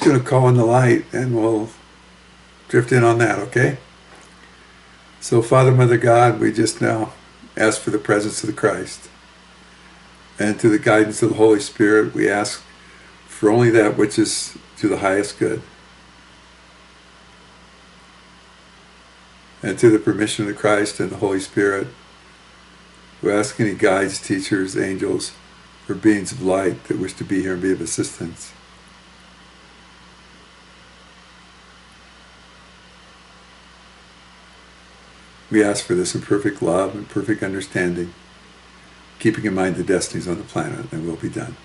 just going to call in the light, and we'll drift in on that, okay? So, Father, Mother God, we just now ask for the presence of the Christ. And to the guidance of the Holy Spirit, we ask for only that which is to the highest good. And to the permission of the Christ and the Holy Spirit, we ask any guides, teachers, angels, or beings of light that wish to be here and be of assistance. We ask for this in perfect love and perfect understanding, keeping in mind the destinies on the planet, and will be done.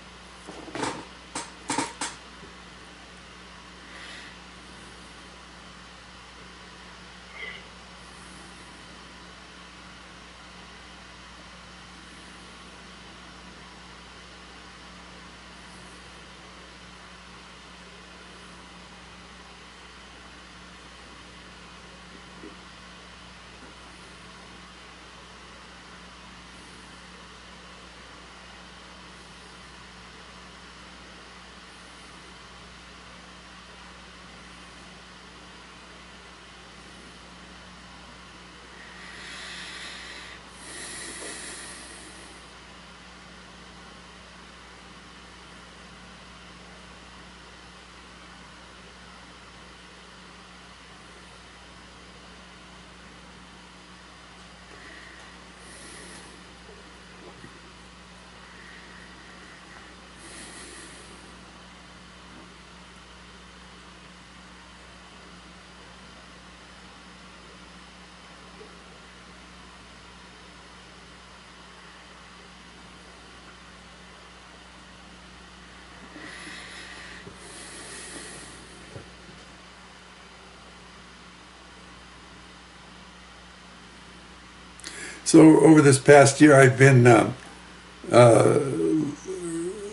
So over this past year, I've been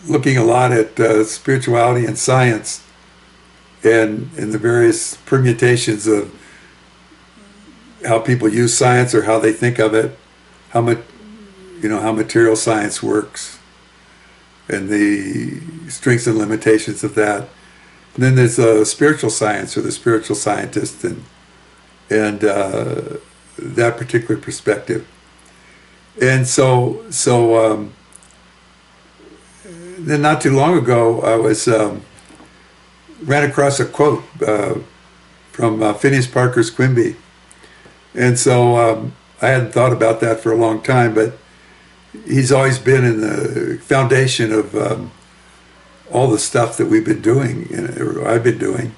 looking a lot at spirituality and science, and the various permutations of how people use science or how they think of it, how material science works, and the strengths and limitations of that. And then there's spiritual science, or the spiritual scientist, and that particular perspective. And so then not too long ago, I was ran across a quote from Phineas Parker's Quimby, and so I hadn't thought about that for a long time, but he's always been in the foundation of all the stuff that we've been doing, or I've been doing.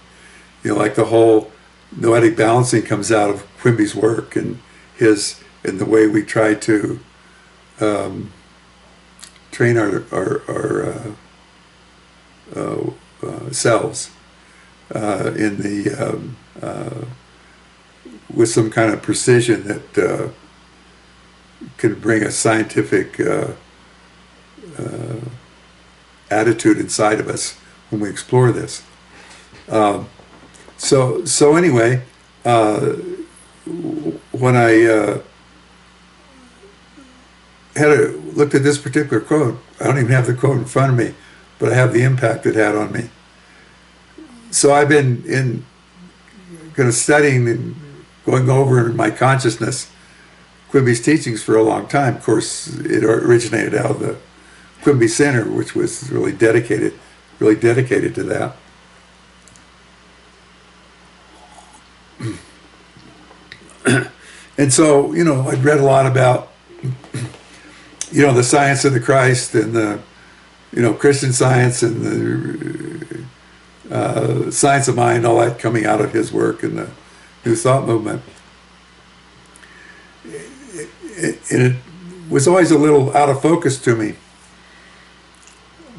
Like the whole noetic balancing comes out of Quimby's work, and the way we try to train our selves in the with some kind of precision that can bring a scientific attitude inside of us when we explore this. So anyway, when I looked at this particular quote, I don't even have the quote in front of me, but I have the impact it had on me. So I've been kind of studying and going over in my consciousness Quimby's teachings for a long time. Of course, it originated out of the Quimby Center, which was really dedicated to that. And so, I'd read a lot about, the science of the Christ, and the, Christian Science, and the science of mind, all that coming out of his work and the New Thought movement. And it was always a little out of focus to me.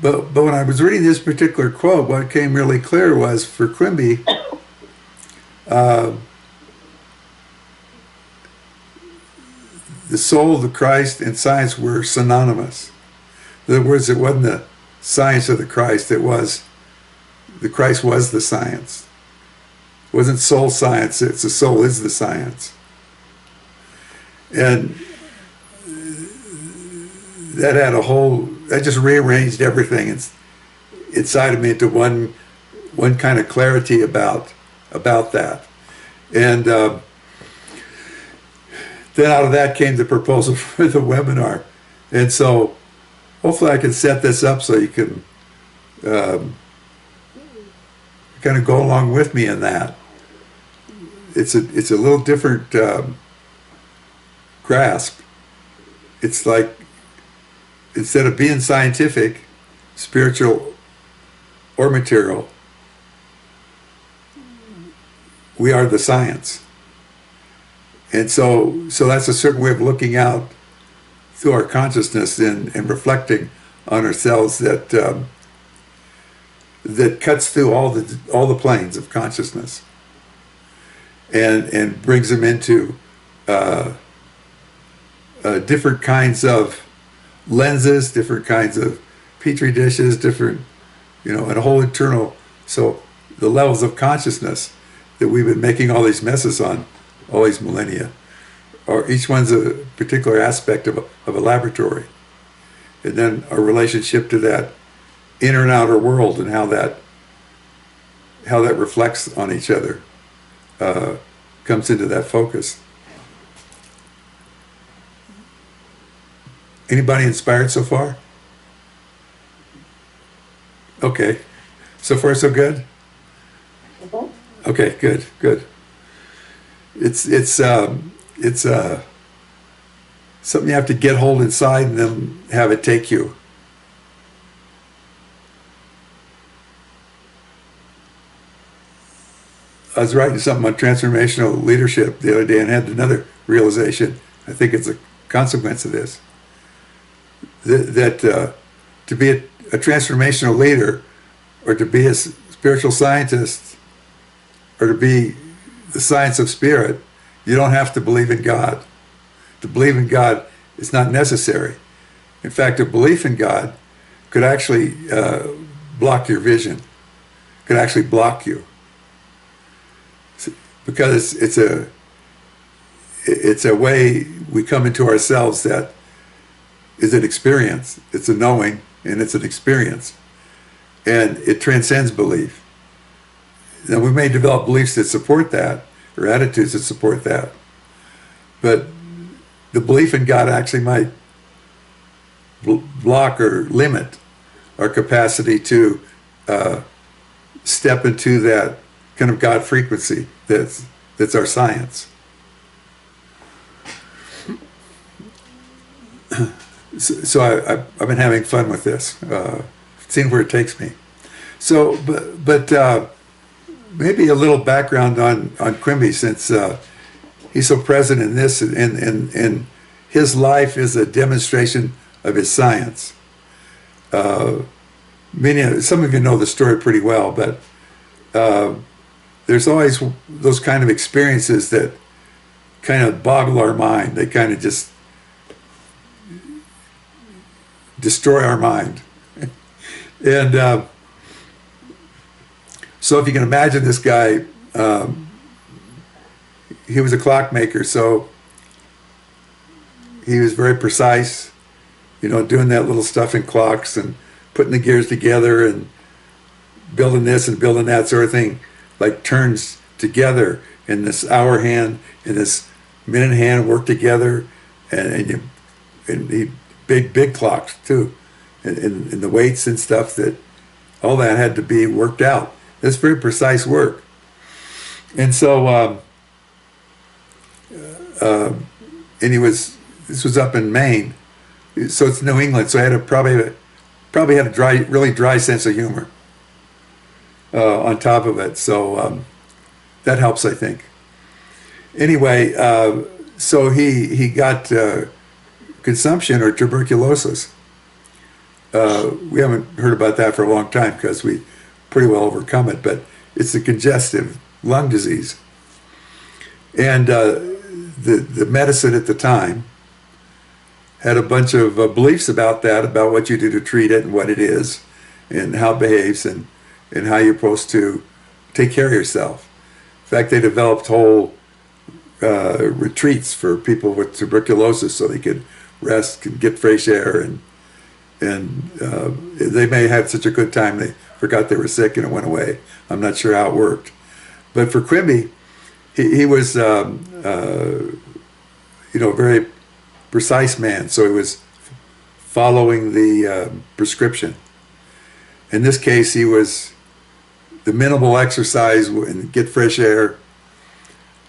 But when I was reading this particular quote, what came really clear was, for Quimby, the soul, the Christ, and science were synonymous. In other words, it wasn't the science of the Christ, the Christ was the science. It wasn't soul science, it's the soul is the science. And that had that just rearranged everything inside of me into one one kind of clarity about that. And then out of that came the proposal for the webinar. And so hopefully I can set this up so you can kind of go along with me in that. It's a little different grasp. It's like, instead of being scientific, spiritual, or material, we are the science. And so that's a certain way of looking out through our consciousness and reflecting on ourselves that that cuts through all the planes of consciousness and brings them into different kinds of lenses, different kinds of petri dishes, different, and a whole internal. So the levels of consciousness that we've been making all these messes on all these millennia, or each one's a particular aspect of a laboratory, and then our relationship to that inner and outer world and how that reflects on each other comes into that focus. Anybody inspired so far? Okay, so far so good. Okay, good. It's something you have to get hold inside and then have it take you. I was writing something on transformational leadership the other day and had another realization. I think it's a consequence of this. That to be a transformational leader, or to be a spiritual scientist, or to be the science of spirit, you don't have to believe in God. To believe in God is not necessary. In fact, a belief in God could actually block your vision, could actually block you. Because it's a way we come into ourselves that is an experience. It's a knowing, and it's an experience. And it transcends belief. Now, we may develop beliefs that support that, or attitudes that support that. But the belief in God actually might block or limit our capacity to step into that kind of God frequency that's our science. So I've been having fun with this, seeing where it takes me. So, but maybe a little background on Quimby, since he's so present in this, and his life is a demonstration of his science. Some of you know the story pretty well, but there's always those kind of experiences that kind of boggle our mind. They kind of just destroy our mind. And so if you can imagine this guy, he was a clockmaker, so he was very precise, doing that little stuff in clocks and putting the gears together and building this and building that sort of thing, like turns together, and this hour hand and this minute hand work together, and he big clocks too, and the weights and stuff, that all that had to be worked out. It's very precise work. And so and this was up in Maine, so it's New England, so I had probably had a really dry sense of humor on top of it, so that helps, I think. Anyway, so he got consumption, or tuberculosis. We haven't heard about that for a long time because we pretty well overcome it, but it's a congestive lung disease. And the medicine at the time had a bunch of beliefs about that, about what you do to treat it and what it is and how it behaves and how you're supposed to take care of yourself. In fact, they developed whole retreats for people with tuberculosis so they could rest and get fresh air and and they may have had such a good time they forgot they were sick and it went away. I'm not sure how it worked. But for Quimby, he was a very precise man, so he was following the prescription. In this case, he was the minimal exercise and get fresh air.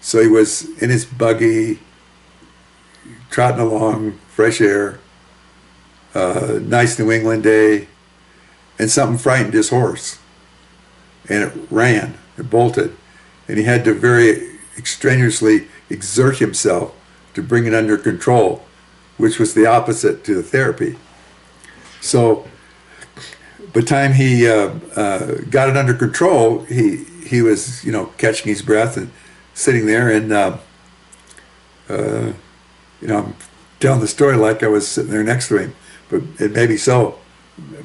So he was in his buggy, trotting along, fresh air, nice New England day, and something frightened his horse. And it ran, it bolted, and he had to very extraneously exert himself to bring it under control, which was the opposite to the therapy. So by the time he got it under control, he was, catching his breath and sitting there, and I'm telling the story like I was sitting there next to him, but it may be so.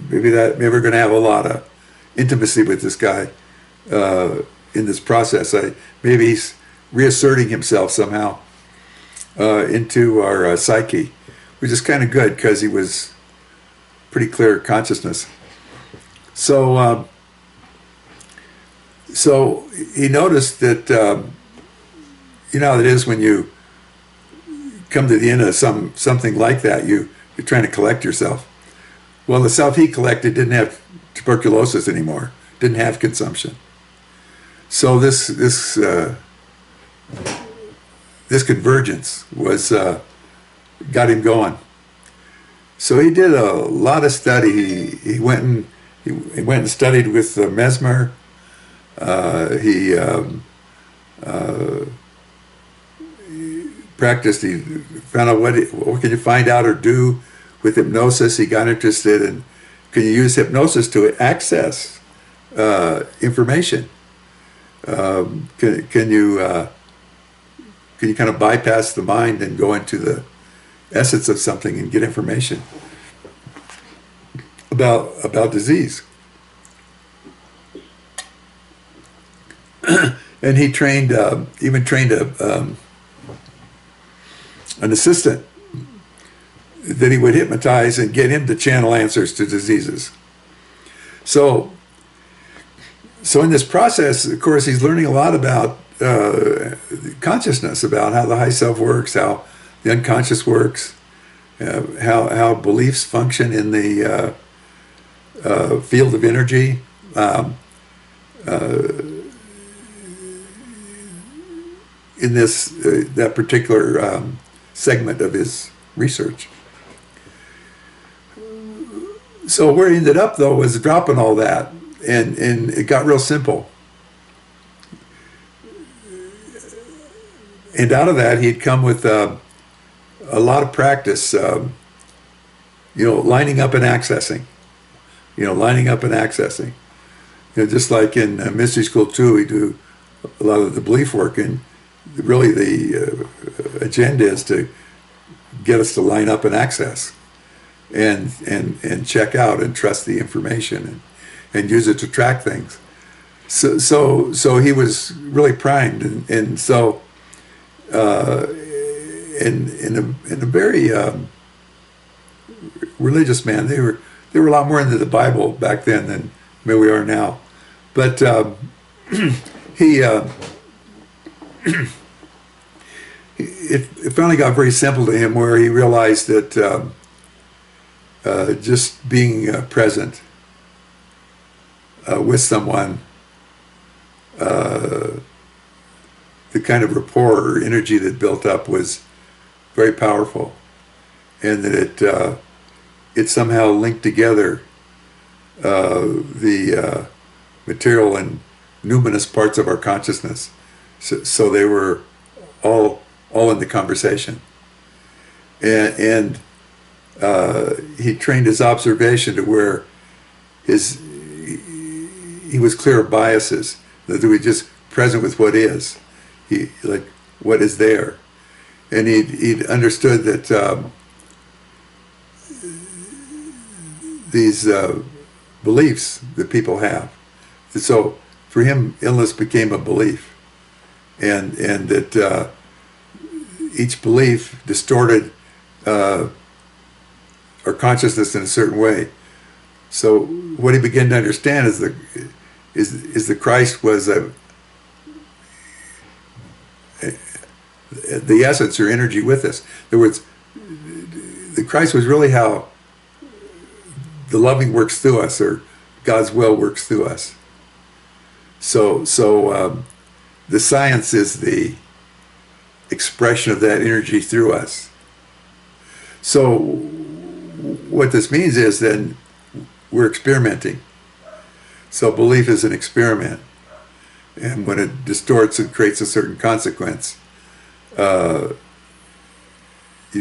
Maybe we're going to have a lot of intimacy with this guy in this process. Maybe he's reasserting himself somehow into our psyche, which is kind of good because he was pretty clear consciousness. So he noticed that how it is when you come to the end of something like that, you're trying to collect yourself. Well, the self he collected didn't have tuberculosis anymore, didn't have consumption. So this convergence was got him going. So he did a lot of study. He went and studied with Mesmer. He practiced. He found out what can you find out or do with hypnosis. He got interested in, can you use hypnosis to access information? Can you kind of bypass the mind and go into the essence of something and get information about disease? And he even trained an assistant that he would hypnotize and get him to channel answers to diseases. So in this process, of course, he's learning a lot about consciousness, about how the high self works, how the unconscious works, how beliefs function in the field of energy. In that particular segment of his research. So where he ended up, though, was dropping all that, and it got real simple. And out of that, he'd come with a lot of practice, lining up and accessing. Just like in Mystery School 2, we do a lot of the belief work, and really the agenda is to get us to line up and access and check out and trust the information and use it to track things. So he was really primed, and so in a very religious man. They were a lot more into the Bible back then than maybe we are now. But it finally got very simple to him, where he realized that just being present with someone, the kind of rapport or energy that built up was very powerful, and that it somehow linked together the material and numinous parts of our consciousness, so they were all in the conversation, and he trained his observation to where he was clear of biases, that he was just present with what is, what is there, and he'd understood that these beliefs that people have. So for him, illness became a belief, and that each belief distorted our consciousness in a certain way. So what he began to understand is the Christ was the essence or energy with us. In other words, the Christ was really how the loving works through us, or God's will works through us. So the science is the expression of that energy through us. So what this means is then we're experimenting. So belief is an experiment. And when it distorts and creates a certain consequence, you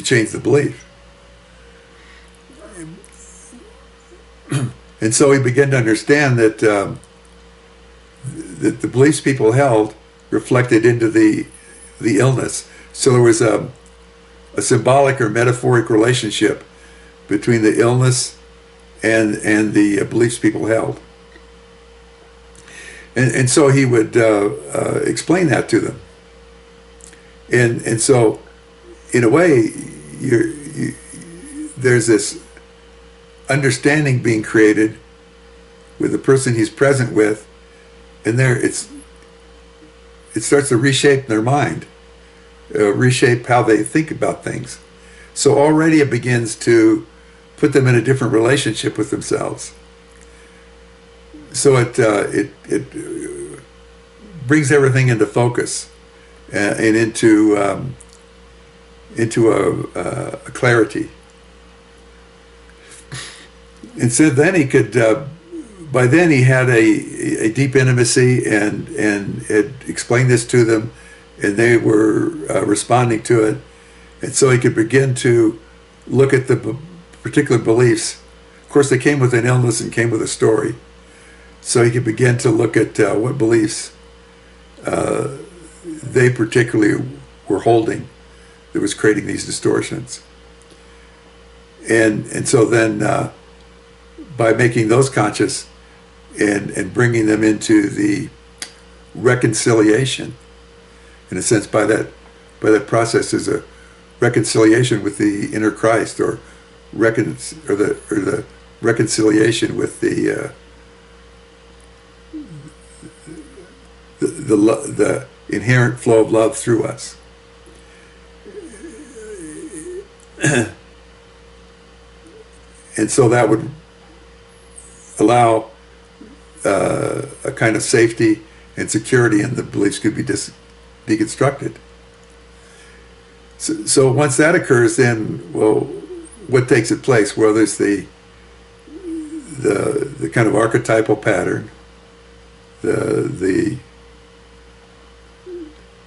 change the belief. And so he began to understand that that the beliefs people held reflected into the illness. So there was a symbolic or metaphoric relationship between the illness and the beliefs people held. And so he would explain that to them. And so, in a way, there's this understanding being created with the person he's present with, and it starts to reshape their mind, reshape how they think about things. So already it begins to put them in a different relationship with themselves. So it brings everything into focus and into a clarity. And so then he could, by then he had a deep intimacy and had explained this to them, and they were responding to it. And so he could begin to look at the particular beliefs. Of course, they came with an illness and came with a story. So he could begin to look at what beliefs they particularly were holding that was creating these distortions. And so then by making those conscious and bringing them into the reconciliation, in a sense, by that process is a reconciliation with the inner Christ, or the reconciliation with the inherent flow of love through us. And so that would allow a kind of safety and security, and the beliefs could be deconstructed. So once that occurs, then, well, what takes its place? Well, there's the kind of archetypal pattern, the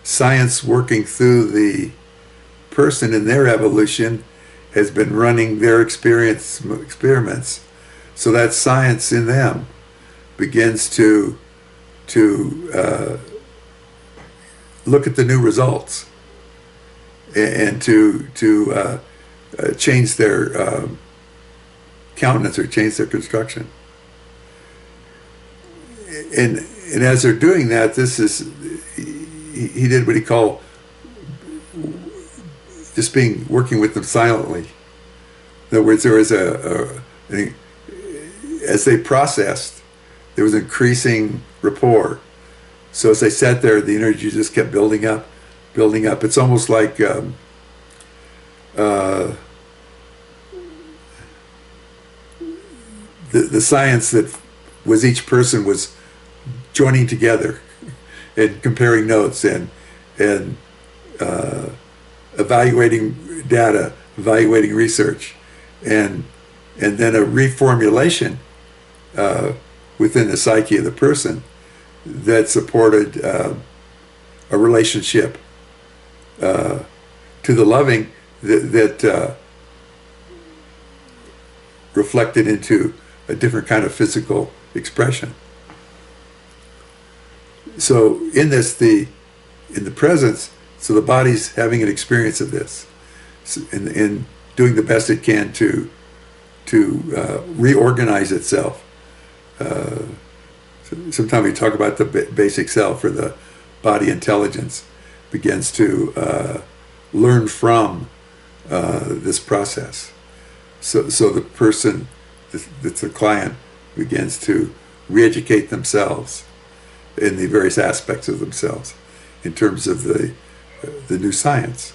science working through the person in their evolution has been running their experiments. So that science in them begins to look at the new results and to change their countenance or change their construction. And as they're doing that, he did what he called just working with them silently. In other words, there was as they processed, there was increasing rapport. So as they sat there, the energy just kept building up. It's almost like the science that was each person was joining together and comparing notes and evaluating data, evaluating research, and then a reformulation within the psyche of the person that supported a relationship to the loving that reflected into a different kind of physical expression. So in this, in the presence, so the body's having an experience of this, and doing the best it can to reorganize itself. Sometimes we talk about the basic self, or the body intelligence begins to learn from this process So the person that's the client begins to re-educate themselves in the various aspects of themselves in terms of the new science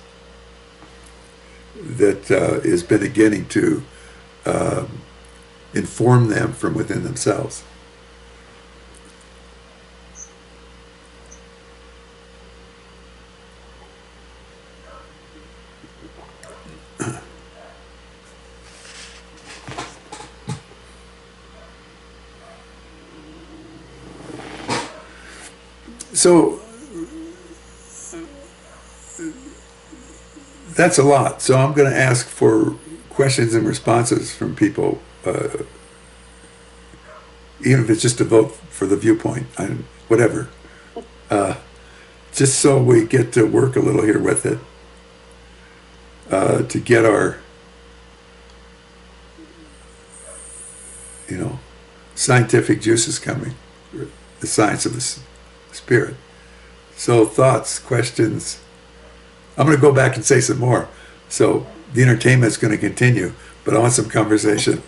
that is beginning to inform them from within themselves. So that's a lot. So I'm going to ask for questions and responses from people, even if it's just a vote for the viewpoint, whatever. Just so we get to work a little here with it, to get our, scientific juices coming, the science of the spirit. So thoughts, questions. I'm going to go back and say some more. So the entertainment is going to continue, but I want some conversation.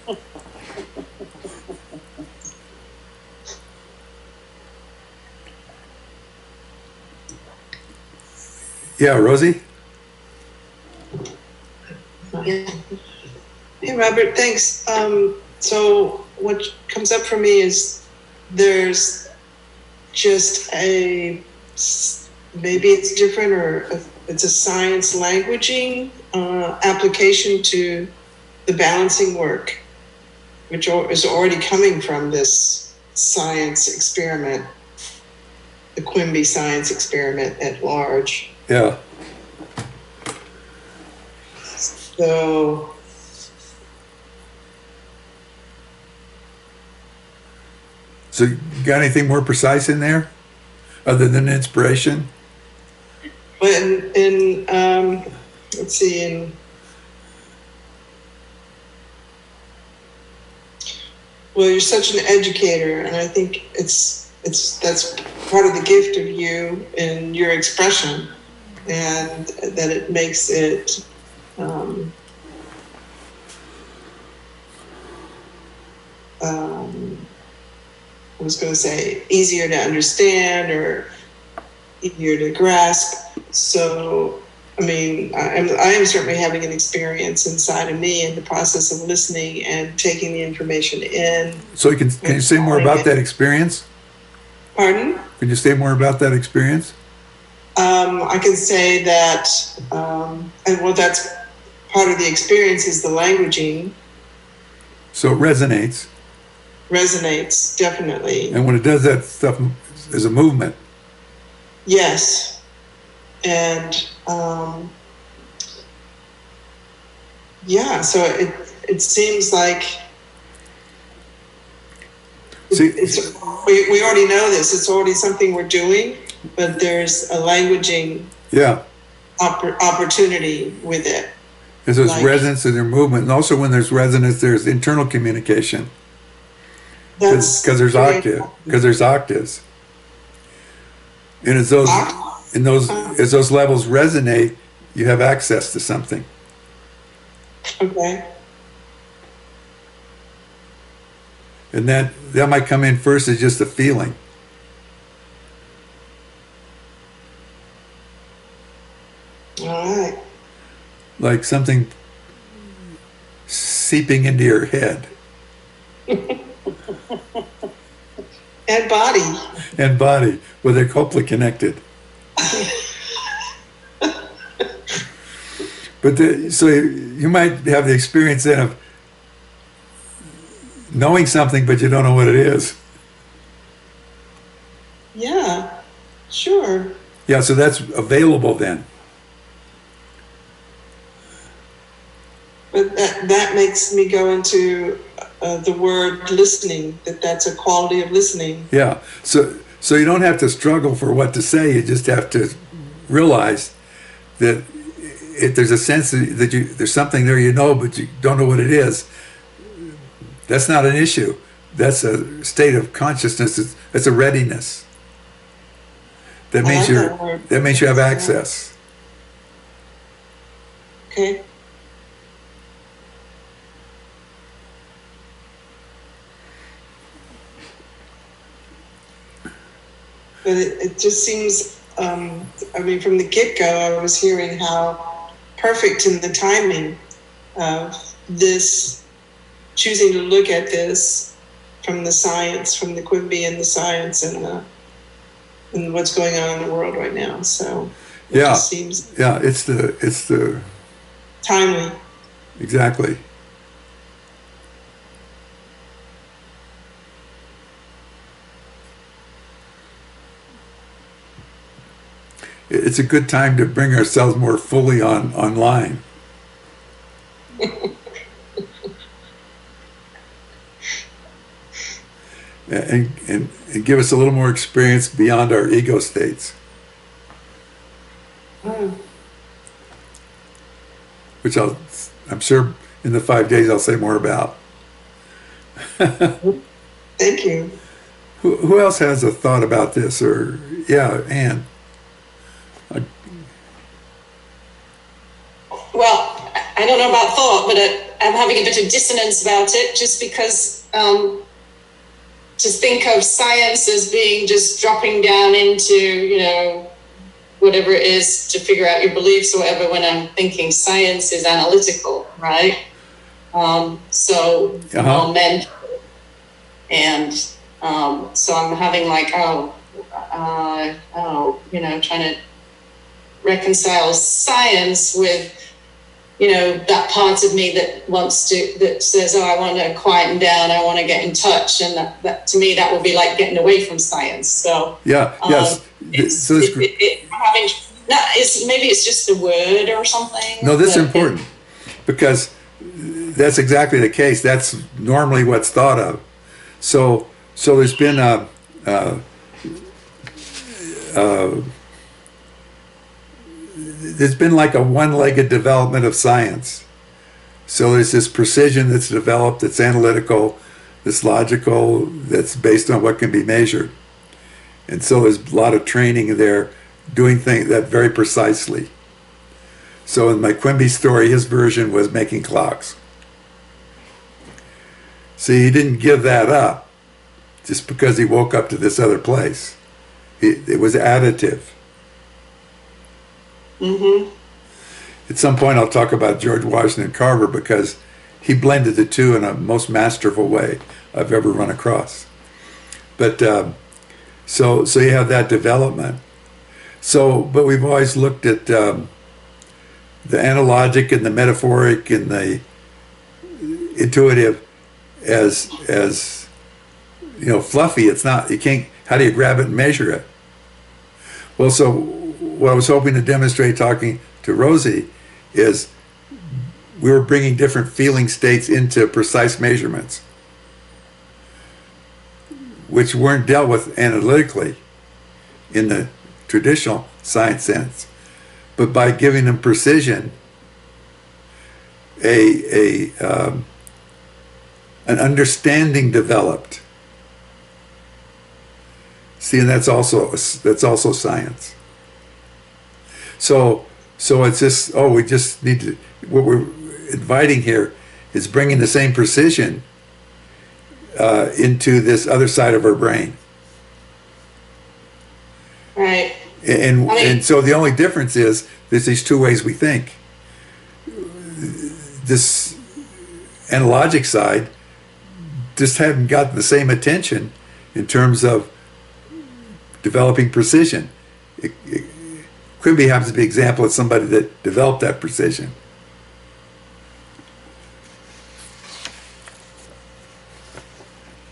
Yeah, Rosie? Yeah. Hey, Robert, thanks. So what comes up for me is there's just maybe it's different, or it's a science languaging application to the balancing work, which is already coming from this science experiment, the Quimby science experiment at large. Yeah. So you got anything more precise in there other than inspiration? Well, let's see, well, you're such an educator, and I think that's part of the gift of you and your expression, and that it makes it I was going to say easier to understand or easier to grasp. So, I mean, I am certainly having an experience inside of me in the process of listening and taking the information in. So can you say more about that experience? Pardon? Can you say more about that experience? I can say that, that's part of the experience is the languaging. So it resonates. Resonates, definitely. And when it does that stuff as a movement. Yes. And so it seems like we already know this. It's already something we're doing, but there's a languaging opportunity with it. There's resonance in their movement. And also when there's resonance, there's internal communication. Because there's octaves. And as those levels resonate, you have access to something. Okay. And that might come in first as just a feeling. All right. Like something seeping into your head. And body, where they're hopefully connected. But so you might have the experience then of knowing something, but you don't know what it is. Yeah, sure. Yeah, so that's available then. But that makes me go into the word listening, that's a quality of listening. Yeah, so you don't have to struggle for what to say, you just have to realize that if there's a sense that there's something there but you don't know what it is, that's not an issue. That's a state of consciousness. It's a readiness. That means you have access. Okay. But it just seems, I mean, from the get-go, I was hearing how perfect in the timing of this, choosing to look at this from the science, from the Quimby and the science and what's going on in the world right now. So it just seems it's the timely. Exactly. It's a good time to bring ourselves more fully online. and give us a little more experience beyond our ego states. Which I'm sure in the 5 days I'll say more about. Thank you. Who else has a thought about this? Or, yeah, Anne. Well, I don't know about thought, but I'm having a bit of dissonance about it, just because to think of science as being just dropping down into, you know, whatever it is to figure out your beliefs or whatever, when I'm thinking science is analytical, right? So more mental. And so I'm having like, you know, trying to reconcile science with, you know, that part of me that says, oh, I want to quieten down, I want to get in touch, and that to me that would be like getting away from science. So yes, maybe it's just a word or something. No, this is important, because that's exactly the case. That's normally what's thought of. So there's been there's been like a one-legged development of science. So there's this precision that's developed, that's analytical, that's logical, that's based on what can be measured. And so there's a lot of training there, doing things that very precisely. So in my Quimby story, his version was making clocks. See, he didn't give that up just because he woke up to this other place. It was additive. Mm-hmm. At some point, I'll talk about George Washington Carver, because he blended the two in a most masterful way I've ever run across. But so you have that development. But we've always looked at the analogic and the metaphoric and the intuitive as you know, fluffy. It's not. You can't. How do you grab it and measure it? Well, so what I was hoping to demonstrate talking to Rosie is we were bringing different feeling states into precise measurements, which weren't dealt with analytically in the traditional science sense. But by giving them precision, an understanding developed. See, and that's also science. So it's just, we just need to, what we're inviting here is bringing the same precision into this other side of our brain. Right. And so the only difference is there's these two ways we think. This analogic side just haven't gotten the same attention in terms of developing precision. Quimby happens to be an example of somebody that developed that precision.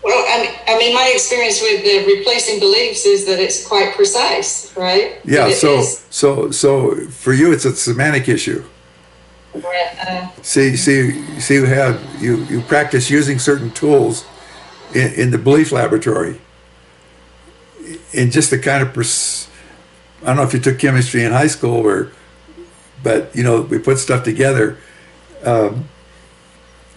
Well, I mean, my experience with the replacing beliefs is that it's quite precise, right? Yeah. So for you, it's a semantic issue. See, you practice using certain tools in the belief laboratory, in just the kind of I don't know if you took chemistry in high school but you know, we put stuff together, and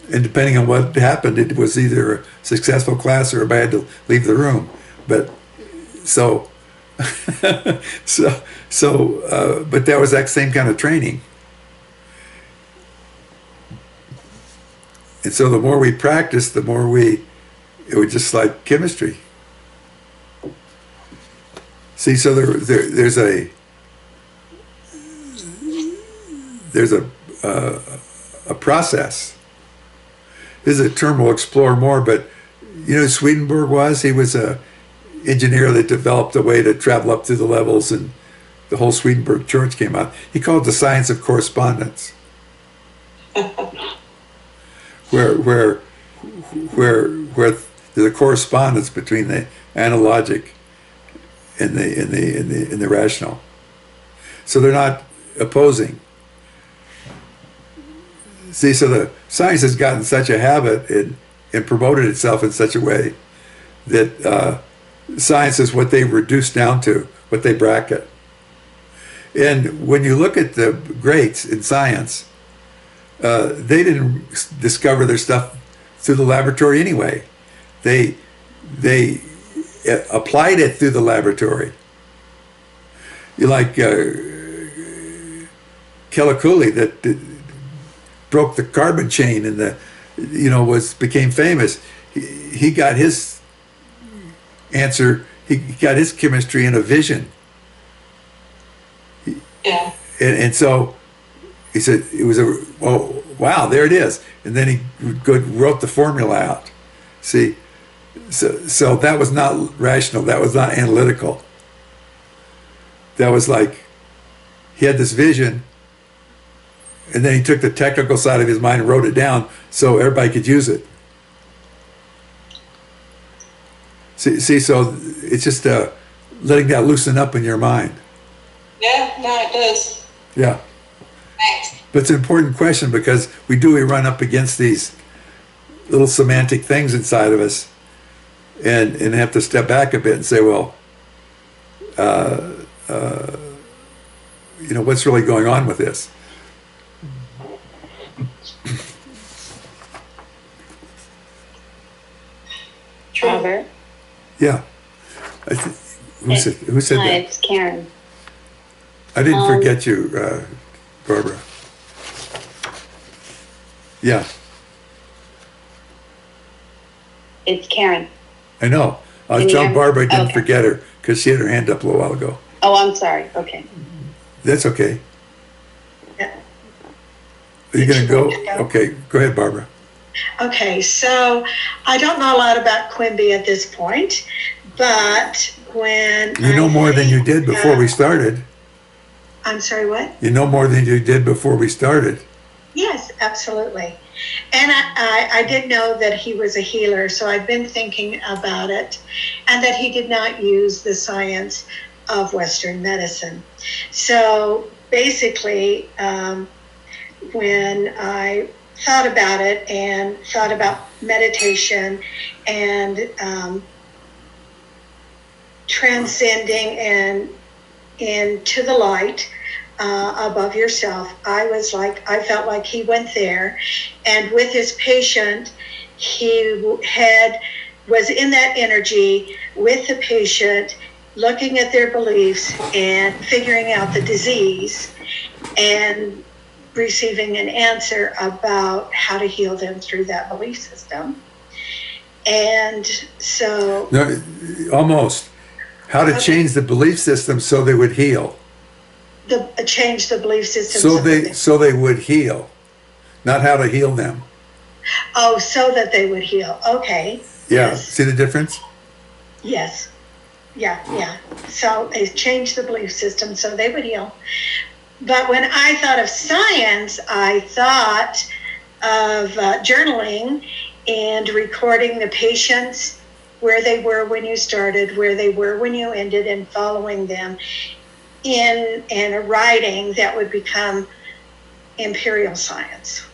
depending on what happened, it was either a successful class or I had to leave the room. But but that was that same kind of training. And so the more we practiced, the more it was just like chemistry. See, so there's a process. This is a term we'll explore more, but you know who Swedenborg was? He was a engineer that developed a way to travel up through the levels, and the whole Swedenborg George came out. He called it the science of correspondence, where there's a correspondence between the analogic and the rational. So they're not opposing. See, so the science has gotten such a habit and promoted itself in such a way that science is what they reduce down to, what they bracket. And when you look at the greats in science, they didn't discover their stuff through the laboratory anyway. They applied it through the laboratory. You like Kelliculi that broke the carbon chain and became famous. He got his answer. He got his chemistry in a vision. Yeah. And so he said it was wow, there it is. And then he wrote the formula out. See, so that was not rational. That was not analytical. That was like he had this vision, and then he took the technical side of his mind and wrote it down so everybody could use it. See, so it's just letting that loosen up in your mind. Yeah, no, it does. Yeah. Thanks. But it's an important question because we run up against these little semantic things inside of us and have to step back a bit and say, well, what's really going on with this? Robert? Yeah. Who said Hi, that? it's Karen. I didn't forget you, Barbara. Yeah, It's Karen. I know. I was Can you telling hear me? Barbara I didn't Okay. forget her because she had her hand up a little while ago. Oh, I'm sorry. Okay. That's okay. Yeah. Are you going to go? Yeah. Okay, go ahead, Barbara. Okay, so I don't know a lot about Quimby at this point, but when You know more than you did before we started. I'm sorry, what? You know more than you did before we started. Yes, absolutely. And I did know that he was a healer, so I've been thinking about it, and that he did not use the science of Western medicine. So basically, when I thought about it and thought about meditation and transcending and into the light, above yourself, I felt like he went there, and with his patient, he was in that energy with the patient, looking at their beliefs and figuring out the disease and receiving an answer about how to heal them through that belief system. And so No, almost. How to change the belief system so they would heal. change the belief system. So they would heal, not how to heal them. Oh, so that they would heal. Okay. Yeah. Yes. See the difference? Yes. Yeah. So they changed the belief system so they would heal. But when I thought of science, I thought of journaling and recording the patients, where they were when you started, where they were when you ended, and following them in a writing that would become imperial science.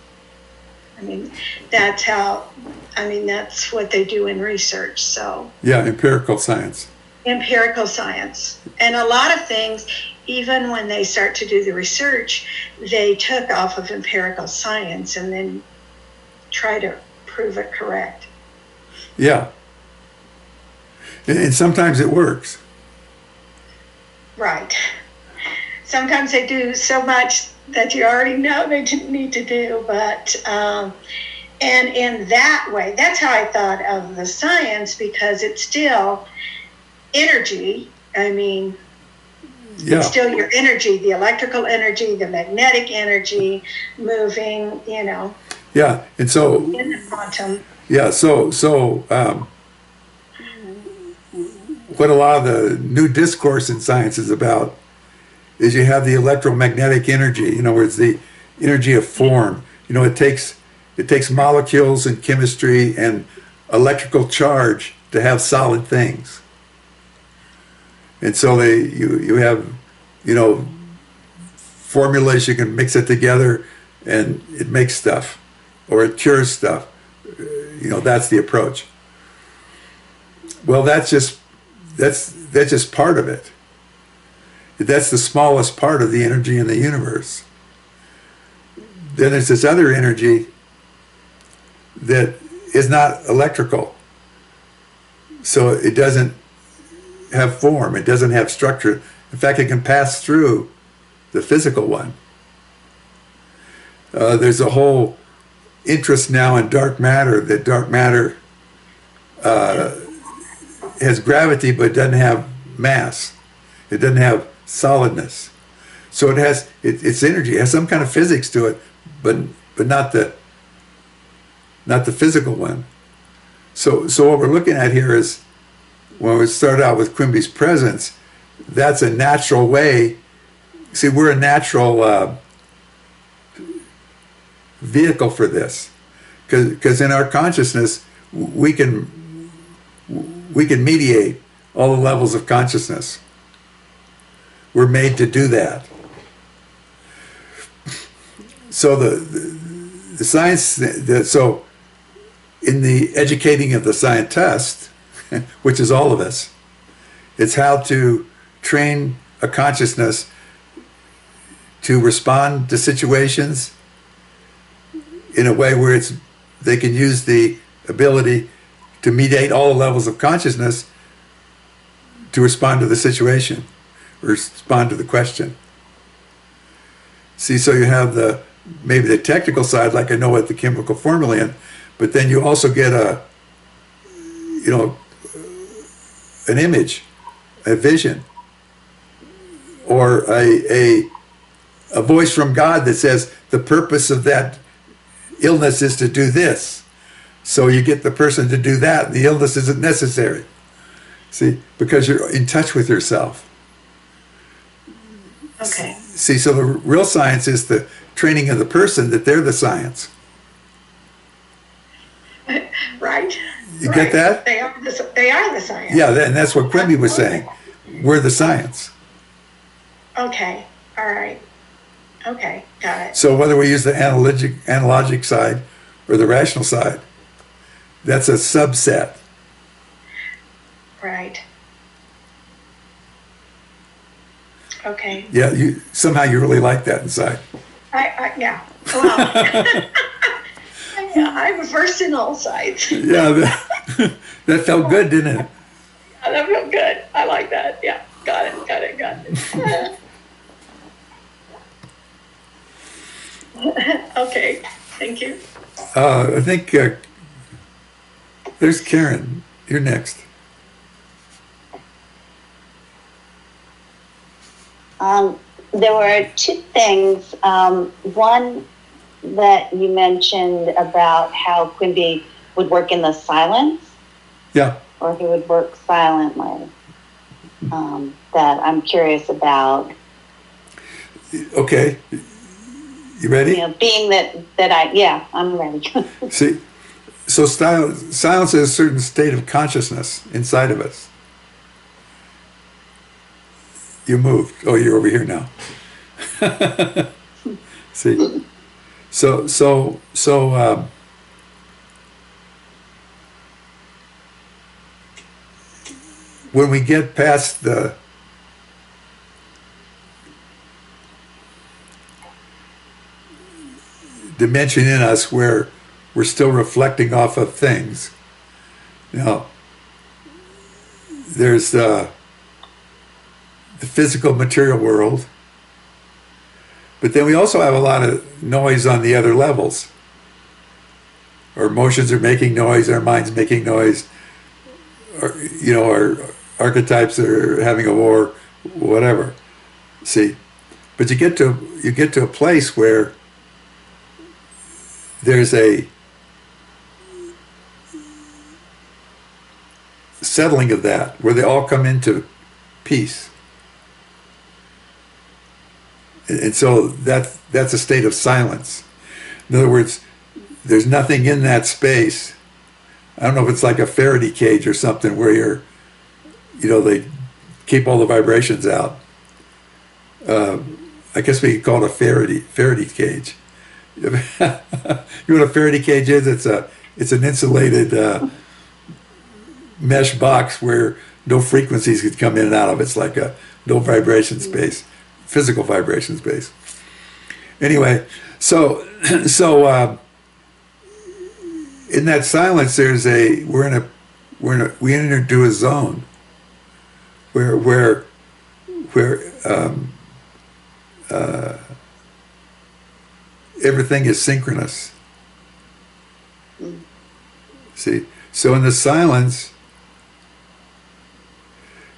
That's what they do in research. So Yeah, empirical science. empirical science. And a lot of things, even when they start to do the research, they took off of empirical science and then try to prove it correct. Yeah. And sometimes it works. Right. Sometimes they do so much that you already know they didn't need to do, but and in that way, that's how I thought of the science, because it's still energy I mean, Yeah. it's still your energy, the electrical energy, the magnetic energy moving, Yeah. And so, in the quantum. yeah. What a lot of the new discourse in science is about is you have the electromagnetic energy, where it's the energy of form. It takes molecules and chemistry and electrical charge to have solid things. And so you have, formulas, you can mix it together and it makes stuff or it cures stuff. That's the approach. Well, that's just part of it. That's the smallest part of the energy in the universe. Then there's this other energy that is not electrical. So it doesn't have form, it doesn't have structure. In fact, it can pass through the physical one. There's a whole interest now in dark matter, that dark matter has gravity but doesn't have mass. It doesn't have solidness. So it has its energy. It has some kind of physics to it, but not the physical one. So what we're looking at here is, when we start out with Quimby's presence, that's a natural way. See, we're a natural vehicle for this, because in our consciousness we can mediate all the levels of consciousness. We're made to do that. So the science, so in the educating of the scientist, which is all of us, it's how to train a consciousness to respond to situations in a way where they can use the ability to mediate all the levels of consciousness to respond to the situation, respond to the question. See, so you have maybe the technical side, like I know what the chemical formula in, but then you also get an image, a vision, or a voice from God that says the purpose of that illness is to do this. So you get the person to do that, and the illness isn't necessary. See, because you're in touch with yourself. Okay. See, so the real science is the training of the person, that they're the science. Right. You get that? They are the science. Yeah, and that's what Quimby was saying. We're the science. Okay. All right. Okay. Got it. So whether we use the analogic side or the rational side, that's a subset. Right. Okay. Yeah, somehow you really like that inside. Yeah. Well, yeah, I'm versed in all sides. Yeah, that felt good, didn't it? Yeah, that felt good. I like that. Yeah. Got it. Okay. Thank you. I think there's Karen. You're next. There were two things. One that you mentioned about how Quimby would work in the silence. Yeah. Or he would work silently. That I'm curious about. Okay. You ready? Being that I'm ready. See, so silence is a certain state of consciousness inside of us. You moved. Oh, you're over here now. See, so when we get past the dimension in us where we're still reflecting off of things, there's the physical material world, but then we also have a lot of noise on the other levels. Our emotions are making noise, our mind's making noise, our archetypes that are having a war, whatever. See, but you get to a place where there's a settling of that, where they all come into peace. And so that's a state of silence. In other words, there's nothing in that space. I don't know if it's like a Faraday cage or something where they keep all the vibrations out. I guess we could call it a Faraday cage. You know what a Faraday cage is? It's an insulated mesh box where no frequencies could come in and out of it. It's like a no vibration space, physical vibration space. Anyway, so in that silence, we enter into a zone where everything is synchronous. See, so in the silence,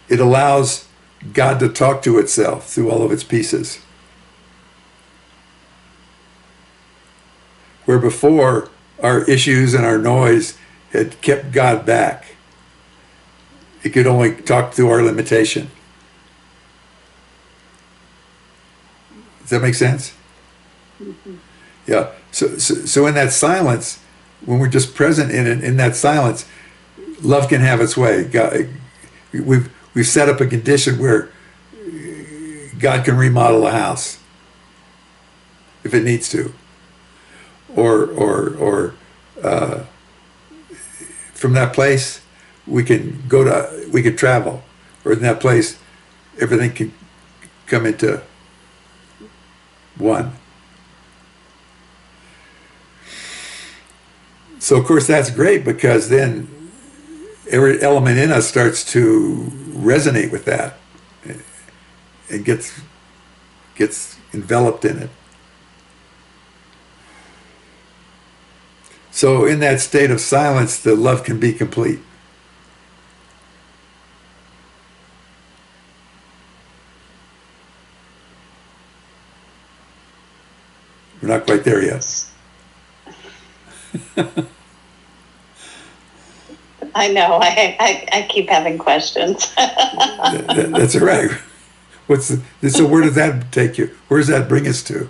it allows God to talk to itself through all of its pieces. Where before our issues and our noise had kept God back. It could only talk through our limitation. Does that make sense? Mm-hmm. Yeah. So in that silence, when we're just present in that silence, love can have its way. God, we've set up a condition where God can remodel a house if it needs to, or from that place we could travel, or in that place everything can come into one. So of course that's great, because then every element in us starts to resonate with that and gets enveloped in it. So in that state of silence, the love can be complete. We're not quite there yet. I know. I keep having questions. That's all right. So where does that take you? Where does that bring us to?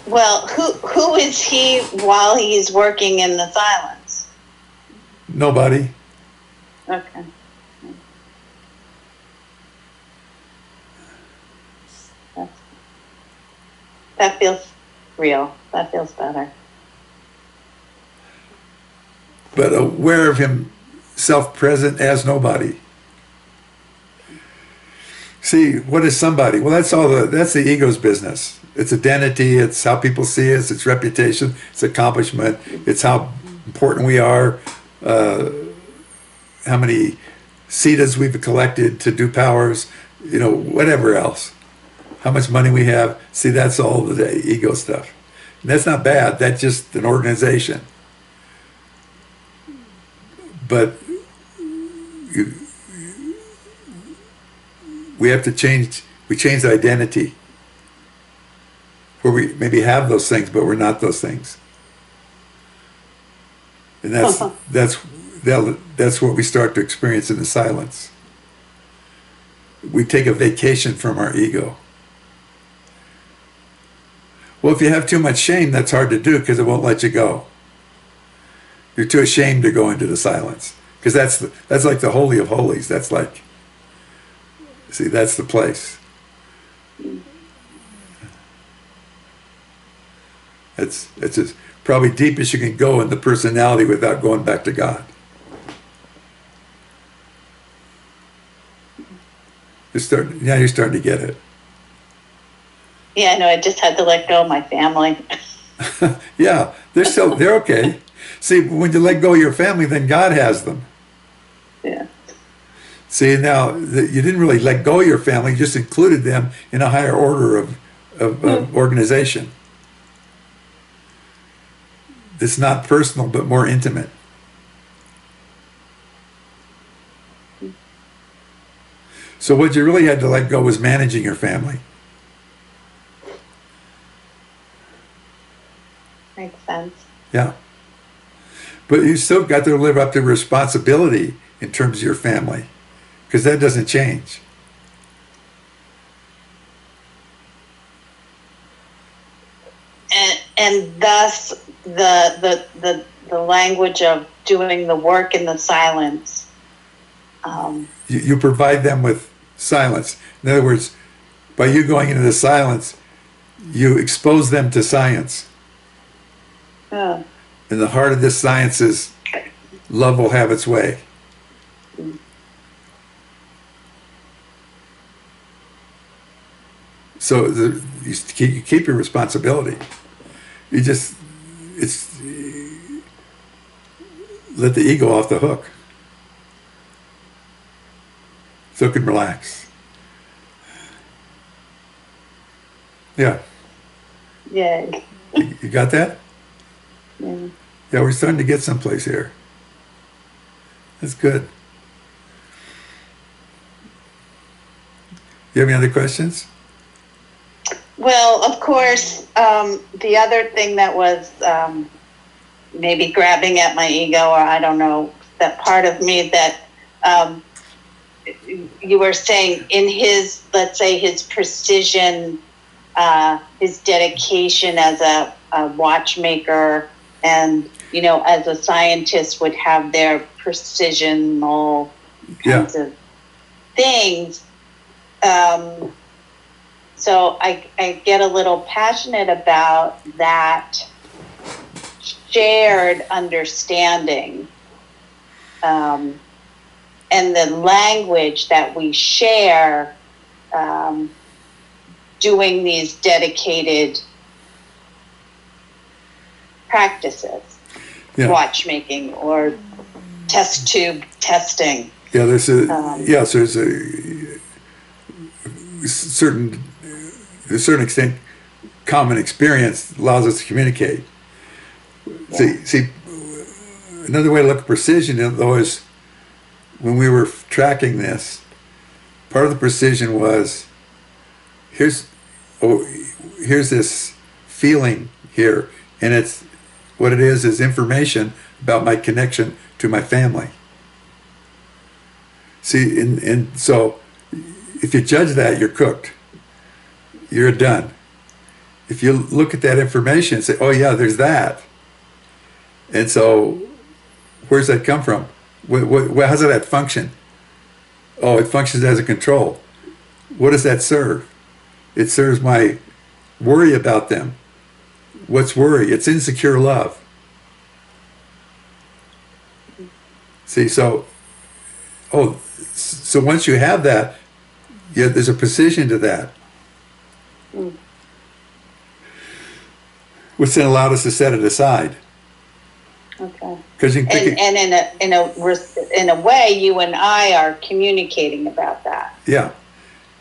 Well, who is he while he's working in the silence? Nobody. Okay. That feels real. That feels better. But aware of himself present as nobody. See, what is somebody? Well, that's the ego's business. It's identity, it's how people see us, it's reputation, it's accomplishment, it's how important we are, how many setas we've collected to do powers, whatever else. How much money we have. See, that's all the ego stuff. And that's not bad. That's just an organization. But we have to change. We change the identity, where we maybe have those things, but we're not those things. And that's what we start to experience in the silence. We take a vacation from our ego. Well, if you have too much shame, that's hard to do, because it won't let you go. You're too ashamed to go into the silence, because that's like the Holy of Holies. That's like, see, that's the place. It's as probably deep as you can go in the personality without going back to God. You're starting to get it. Yeah, I know. I just had to let go of my family. Yeah, they're okay. See, when you let go of your family, then God has them. Yeah. See, now you didn't really let go of your family; you just included them in a higher order of organization. It's not personal, but more intimate. So what you really had to let go was managing your family. Makes sense. Yeah. But you still got to live up to responsibility in terms of your family, because that doesn't change. And thus the language of doing the work in the silence. You provide them with silence. In other words, by you going into the silence, you expose them to science. Oh. In the heart of this science is love will have its way. So you keep your responsibility. You just let the ego off the hook, so it can relax. Yeah. Yeah. You got that? Yeah. Yeah, we're starting to get someplace here. That's good. You have any other questions? Well, of course, the other thing that was maybe grabbing at my ego, or I don't know, that part of me that you were saying in his, let's say, his precision, his dedication as a watchmaker, and, you know, as a scientist would have their precisional kinds of things. So I get a little passionate about that shared understanding, and the language that we share, doing these dedicated practices, watchmaking or test tube testing. Yeah, there's a certain, to a certain extent, common experience allows us to communicate. Yeah. See, another way to look at precision, though, is when we were tracking this, part of the precision was, here's this feeling here, and it's what it is information about my connection to my family. See, and so if you judge that, you're cooked. You're done. If you look at that information and say, oh yeah, there's that. And so where's that come from? How does that function? Oh, it functions as a control. What does that serve? It serves my worry about them. What's worry? It's insecure love. See, so once you have that, there's a precision to that. Which then allowed us to set it aside. Okay. Because you can in a way, you and I are communicating about that. Yeah.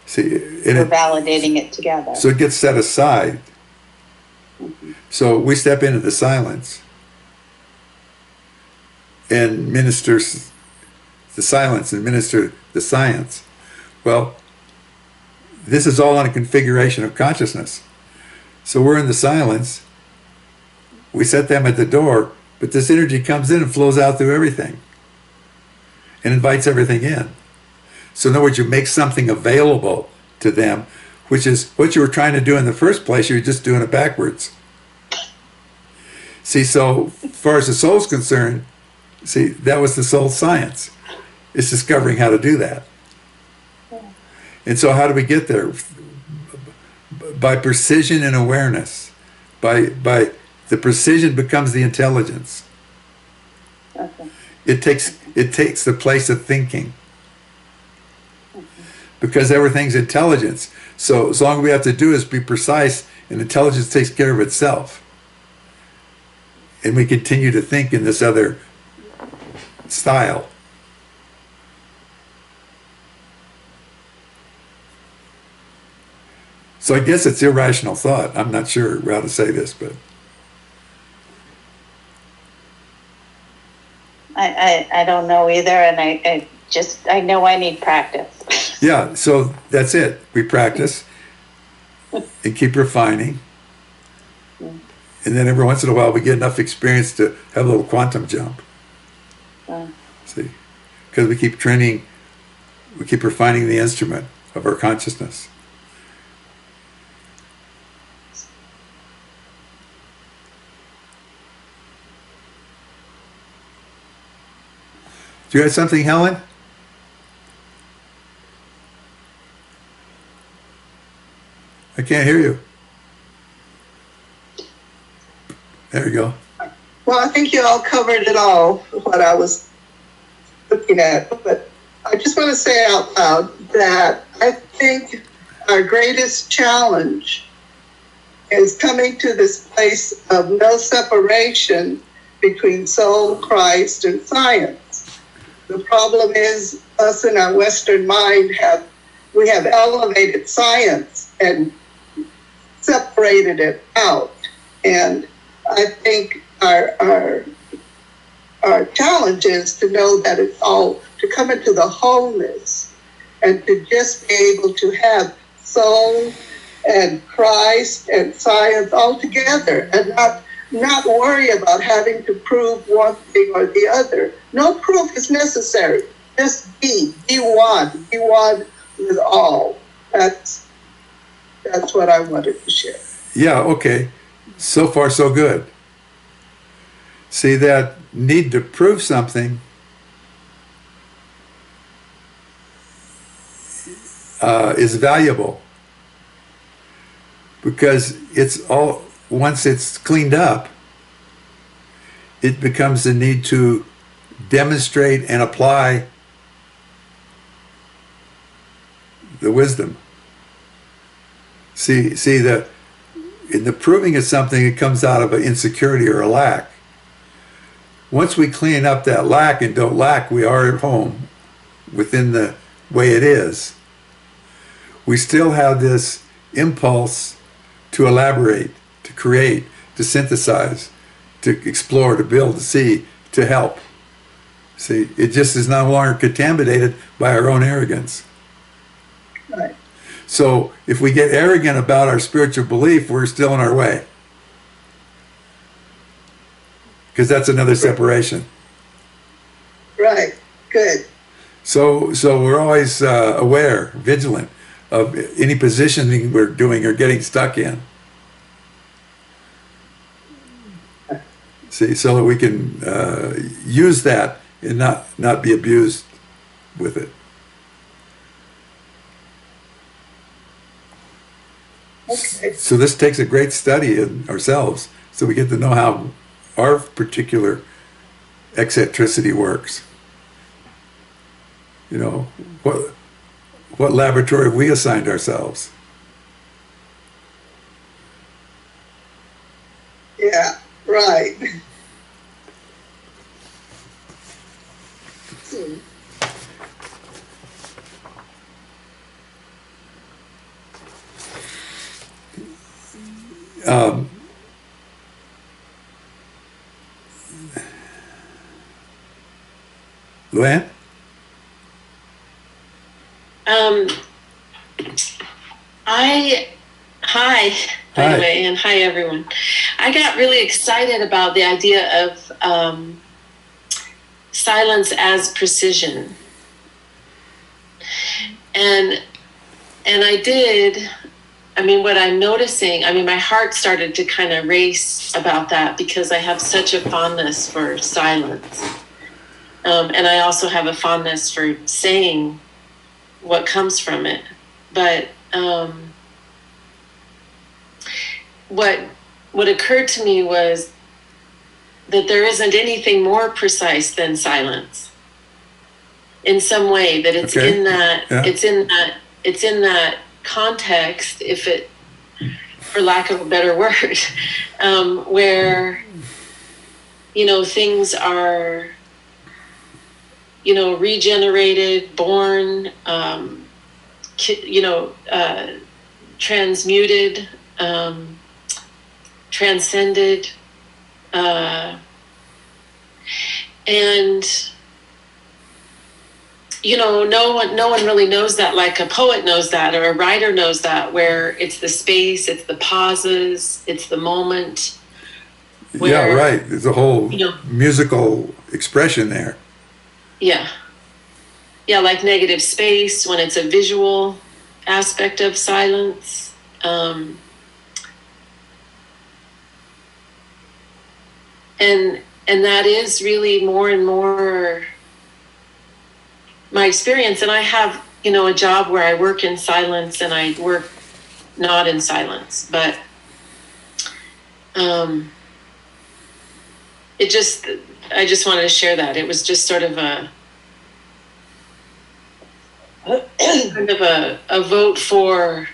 See, we're validating it together. So it gets set aside. Mm-hmm. So we step into the silence and minister the silence and minister the science. Well, this is all on a configuration of consciousness. So we're in the silence. We set them at the door, but this energy comes in and flows out through everything and invites everything in. So in other words, you make something available to them, which is what you were trying to do in the first place. You're just doing it backwards. See, so far as the soul's concerned, see, that was the soul's science. It's discovering how to do that. And so how do we get there? By precision and awareness. By the precision becomes the intelligence. Okay. It takes the place of thinking. Because everything's intelligence. So as long as we have to do is be precise, and intelligence takes care of itself. And we continue to think in this other style. So I guess it's irrational thought. I'm not sure how to say this, but I don't know either, and I know I need practice. yeah, so that's it. We practice and keep refining. And then every once in a while we get enough experience to have a little quantum jump. See? Because we keep training, we keep refining the instrument of our consciousness. Do you have something, Helen? I can't hear you. There you go. Well, I think you all covered it all, what I was looking at. But I just want to say out loud that I think our greatest challenge is coming to this place of no separation between soul, Christ, and science. The problem is us in our Western mind have elevated science and separated it out. And I think our challenge is to know that it's all, to come into the wholeness and to just be able to have soul and Christ and science all together and not worry about having to prove one thing or the other. No proof is necessary. Just be one with all. That's what I wanted to share. Yeah, okay. So far, so good. See, that need to prove something is valuable because it's all, once it's cleaned up, it becomes the need to demonstrate and apply the wisdom. See that in the proving of something, it comes out of an insecurity or a lack. Once we clean up that lack and don't lack, we are at home within the way it is. We still have this impulse to elaborate, to create, to synthesize, to explore, to build, to see, to help. See, it just is no longer contaminated by our own arrogance. Right. So if we get arrogant about our spiritual belief, we're still in our way. Because that's another separation. Right. Good. So we're always aware, vigilant of any positioning we're doing or getting stuck in. See, so that we can use that and not be abused with it. Okay. So this takes a great study in ourselves, so we get to know how our particular eccentricity works. You know, what laboratory have we assigned ourselves? Yeah. Right. Luann? Hi, by the way, and hi everyone. I got really excited about the idea of silence as precision. And what I'm noticing, my heart started to kind of race about that because I have such a fondness for silence. And I also have a fondness for saying what comes from it. But what occurred to me was that there isn't anything more precise than silence. In some way, that it's Okay. in that Yeah. it's in that context, if it, for lack of a better word, where things are regenerated, born, transmuted, transcended, and no one really knows that, like a poet knows that, or a writer knows that, where it's the space, it's the pauses, it's the moment. Yeah, right. There's a whole musical expression there. Yeah. Yeah, like negative space when it's a visual aspect of silence. And that is really more and more my experience. And I have, a job where I work in silence and I work not in silence, but I just wanted to share that. It was just sort of a kind of a vote for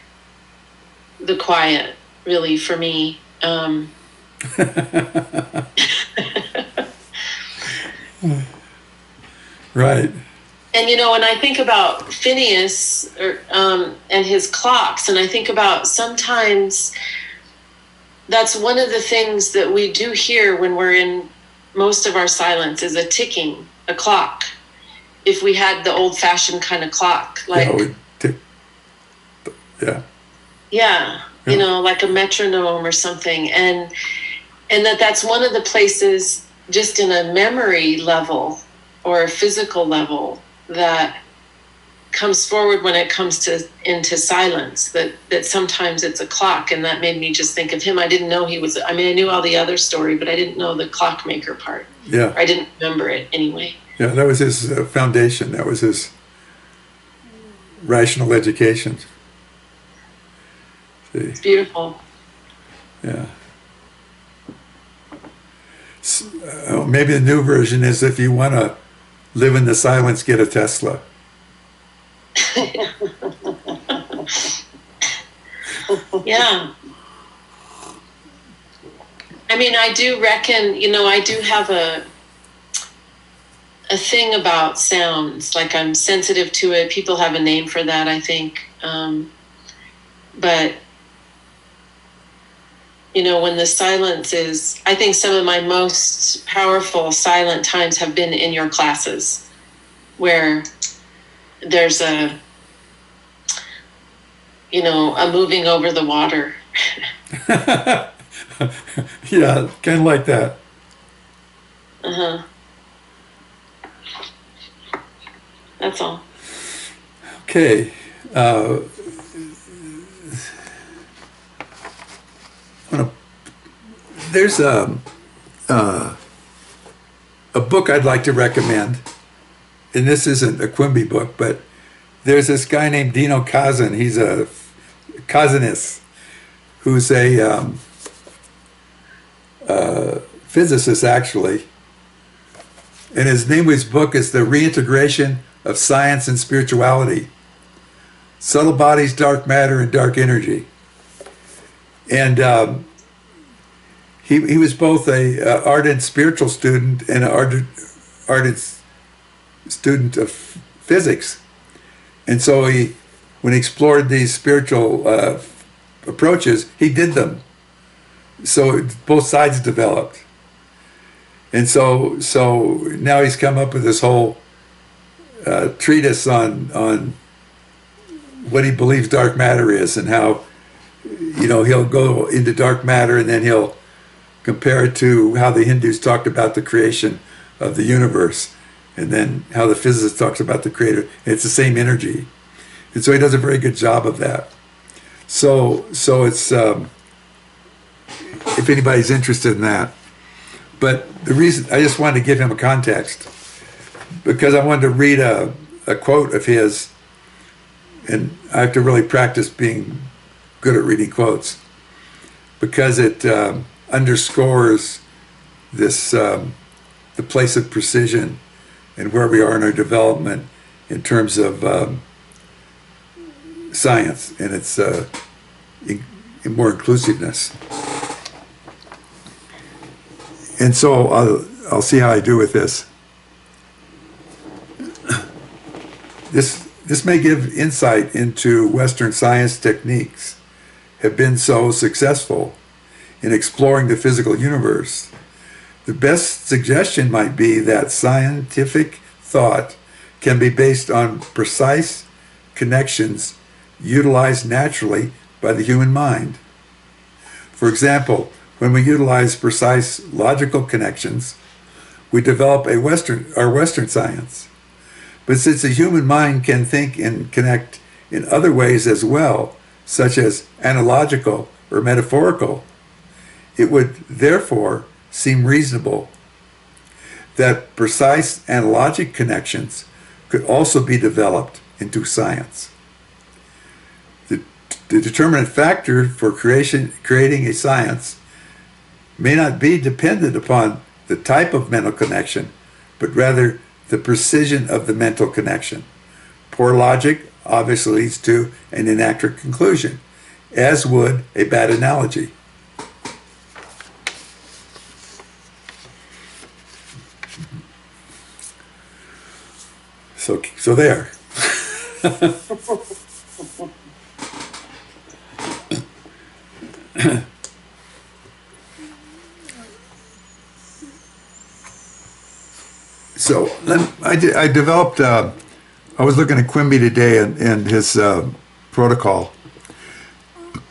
the quiet, really, for me. Right. And when I think about Phineas and his clocks, and I think about sometimes that's one of the things that we do hear when we're in most of our silence is a ticking, a clock. If we had the old-fashioned kind of clock, like yeah, like a metronome or something, and that's one of the places, just in a memory level or a physical level, that comes forward when it comes into silence, that sometimes it's a clock. And that made me just think of him. I didn't know he was, I knew all the other story, but I didn't know the clockmaker part. Yeah. I didn't remember it anyway. Yeah, that was his foundation. That was his rational education. See? It's beautiful. Yeah. Maybe the new version is, if you want to live in the silence, get a Tesla. Yeah. I do reckon, I do have a thing about sounds. Like, I'm sensitive to it. People have a name for that, I think. But when the silence is, I think some of my most powerful silent times have been in your classes, where there's a moving over the water. Yeah, kind of like that. Uh-huh. That's all. Okay. There's a book I'd like to recommend, and this isn't a Quimby book, but there's this guy named Dino Kazan. He's a Kazanist who's a physicist, actually. And his name of his book is The Reintegration of Science and Spirituality: Subtle Bodies, Dark Matter, and Dark Energy. And he was both a ardent spiritual student and an ardent student of physics. And so when he explored these spiritual approaches, he did them. So both sides developed. And so now he's come up with this whole treatise on what he believes dark matter is, and how he'll go into dark matter, and then he'll compare it to how the Hindus talked about the creation of the universe, and then how the physicist talks about the creator. It's the same energy. And so he does a very good job of that. So it's if anybody's interested in that. But the reason, I just wanted to give him a context, because I wanted to read a quote of his, and I have to really practice being good at reading quotes, because it underscores this, the place of precision and where we are in our development in terms of science and its more inclusiveness. And so I'll see how I do with this. This may give insight into Western science techniques have been so successful in exploring the physical universe, the best suggestion might be that scientific thought can be based on precise connections utilized naturally by the human mind. For example, when we utilize precise logical connections, we develop our Western science. But since the human mind can think and connect in other ways as well, such as analogical or metaphorical, it would therefore seem reasonable that precise analogic connections could also be developed into science. The determinant factor for creating a science may not be dependent upon the type of mental connection, but rather the precision of the mental connection. Poor logic obviously leads to an inaccurate conclusion, as would a bad analogy. So there. So I developed, I was looking at Quimby today and his protocol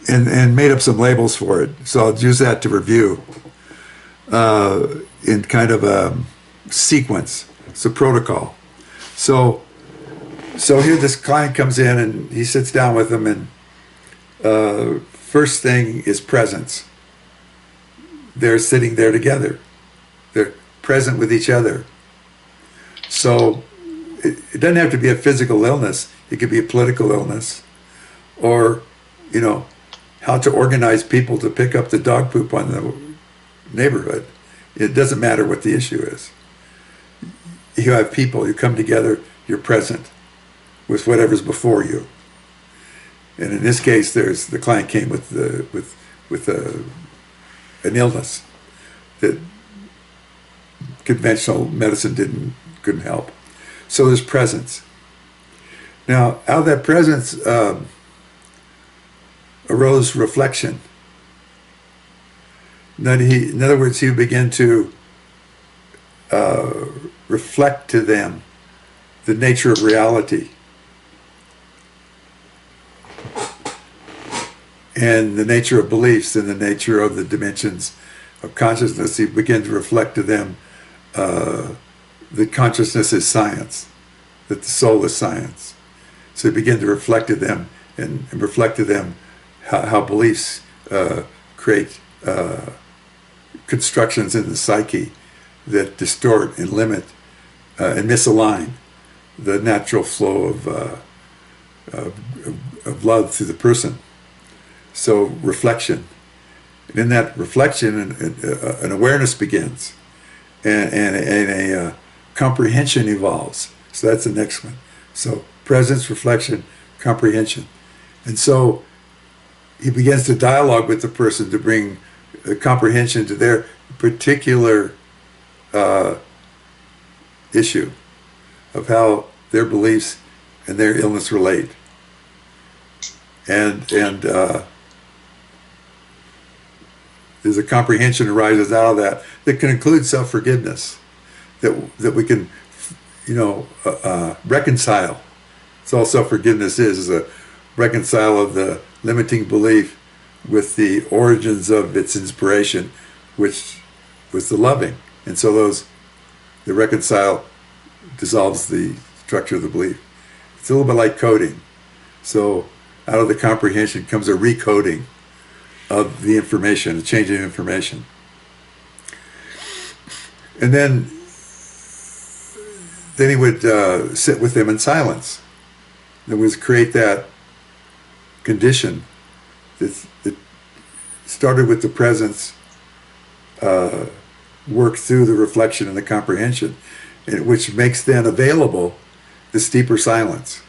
and made up some labels for it. So I'll use that to review in kind of a sequence. It's a protocol. So here this client comes in and he sits down with them, and first thing is presence. They're sitting there together. They're present with each other. So it doesn't have to be a physical illness. It could be a political illness, or, you know, how to organize people to pick up the dog poop on the neighborhood. It doesn't matter what the issue is. You have people, you come together, you're present with whatever's before you. And in this case, the client came with an illness that conventional medicine couldn't help. So there's presence. Now, out of that presence arose reflection. Then in other words, he began to reflect to them the nature of reality and the nature of beliefs and the nature of the dimensions of consciousness. He began to reflect to them that consciousness is science, that the soul is science. So he began to reflect to them and reflect to them how beliefs create constructions in the psyche that distort and limit and misalign the natural flow of love through the person. So reflection. And in that reflection, an awareness begins, and a comprehension evolves. So that's the next one. So presence, reflection, comprehension. And so he begins to dialogue with the person to bring comprehension to their particular issue of how their beliefs and their illness relate. And there's a comprehension arises out of that can include self-forgiveness, that we can, reconcile. That's all self-forgiveness is a reconcile of the limiting belief with the origins of its inspiration, which was the loving. And so the reconcile dissolves the structure of the belief. It's a little bit like coding. So out of the comprehension comes a recoding of the information, a change in information. And then he would sit with them in silence. It was create that condition that started with the presence, work through the reflection and the comprehension, which makes then available this deeper silence.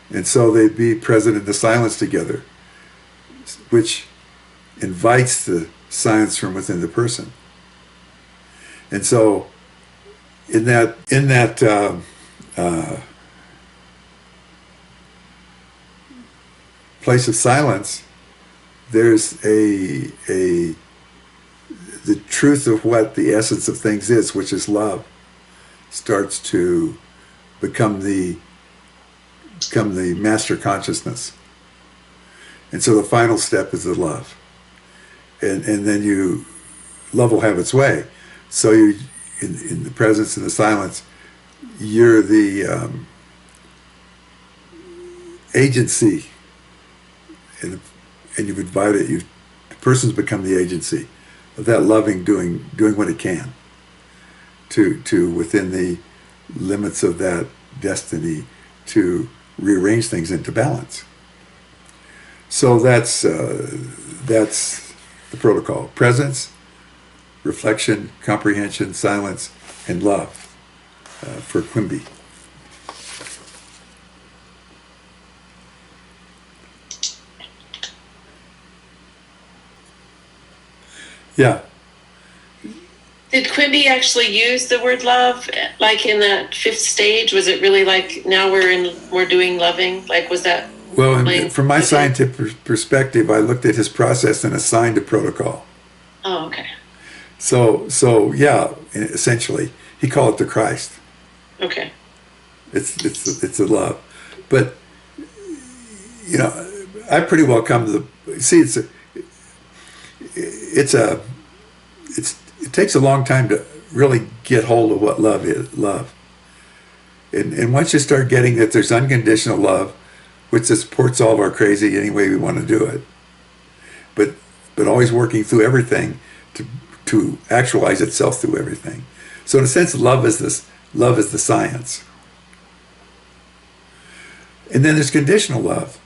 And so they'd be present in the silence together, which invites the science from within the person. And so in that place of silence, there's the truth of what the essence of things is, which is love, starts to become the master consciousness. And so the final step is the love. And then love will have its way. So you, in the presence and the silence, you're the agency, and you've invited, the person's become the agency of that loving, doing what it can to within the limits of that destiny to rearrange things into balance. So that's the protocol: presence, reflection, comprehension, silence, and love for Quimby. Yeah. Did Quimby actually use the word love, like in that fifth stage? Was it really like now we're doing loving? Like, was that? Well, from my scientific perspective, I looked at his process and assigned a protocol. Oh, okay. So yeah, essentially, he called it the Christ. Okay. It's a love, but you know, I pretty well come to the see. It takes a long time to really get hold of what love is. Love, and once you start getting that there's unconditional love, which supports all of our crazy any way we want to do it, but always working through everything to actualize itself through everything. So in a sense, love is the science. And then there's conditional love.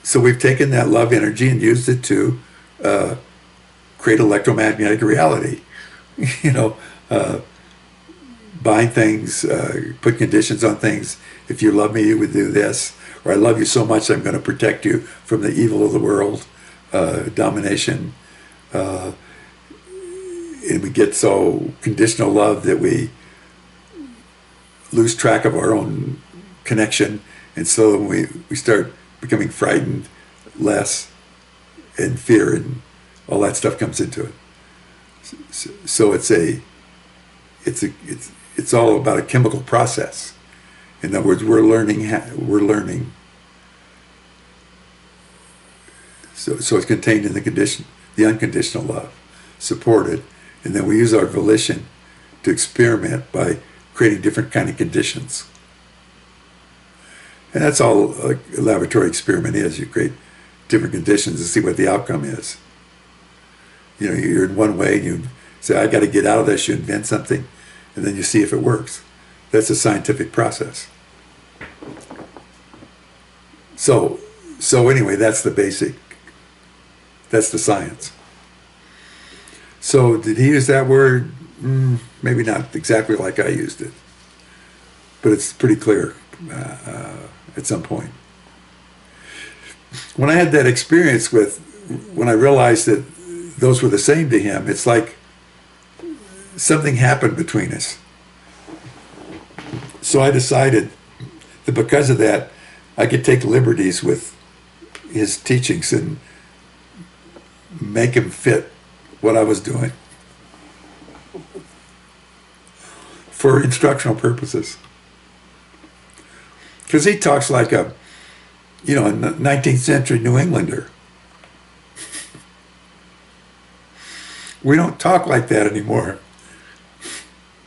So we've taken that love energy and used it to create electromagnetic reality. Bind things, put conditions on things. If you love me, you would do this. Or I love you so much, I'm going to protect you from the evil of the world, domination. And we get so conditional love that we lose track of our own connection. And so we start becoming frightened less, and fear and all that stuff comes into it. So it's all about a chemical process. In other words, we're learning. So it's contained in the unconditional love, supported, and then we use our volition to experiment by creating different kind of conditions. And that's all a laboratory experiment is. You create different conditions to see what the outcome is. You're in one way and you say, I got to get out of this. You invent something, and then you see if it works. That's a scientific process. So anyway, that's the basic. That's the science. So did he use that word? Maybe not exactly like I used it, but it's pretty clear at some point. When I had that experience when I realized that those were the same to him, it's like something happened between us. So I decided that because of that, I could take liberties with his teachings and make him fit what I was doing for instructional purposes. Because he talks like a 19th century New Englander. We don't talk like that anymore.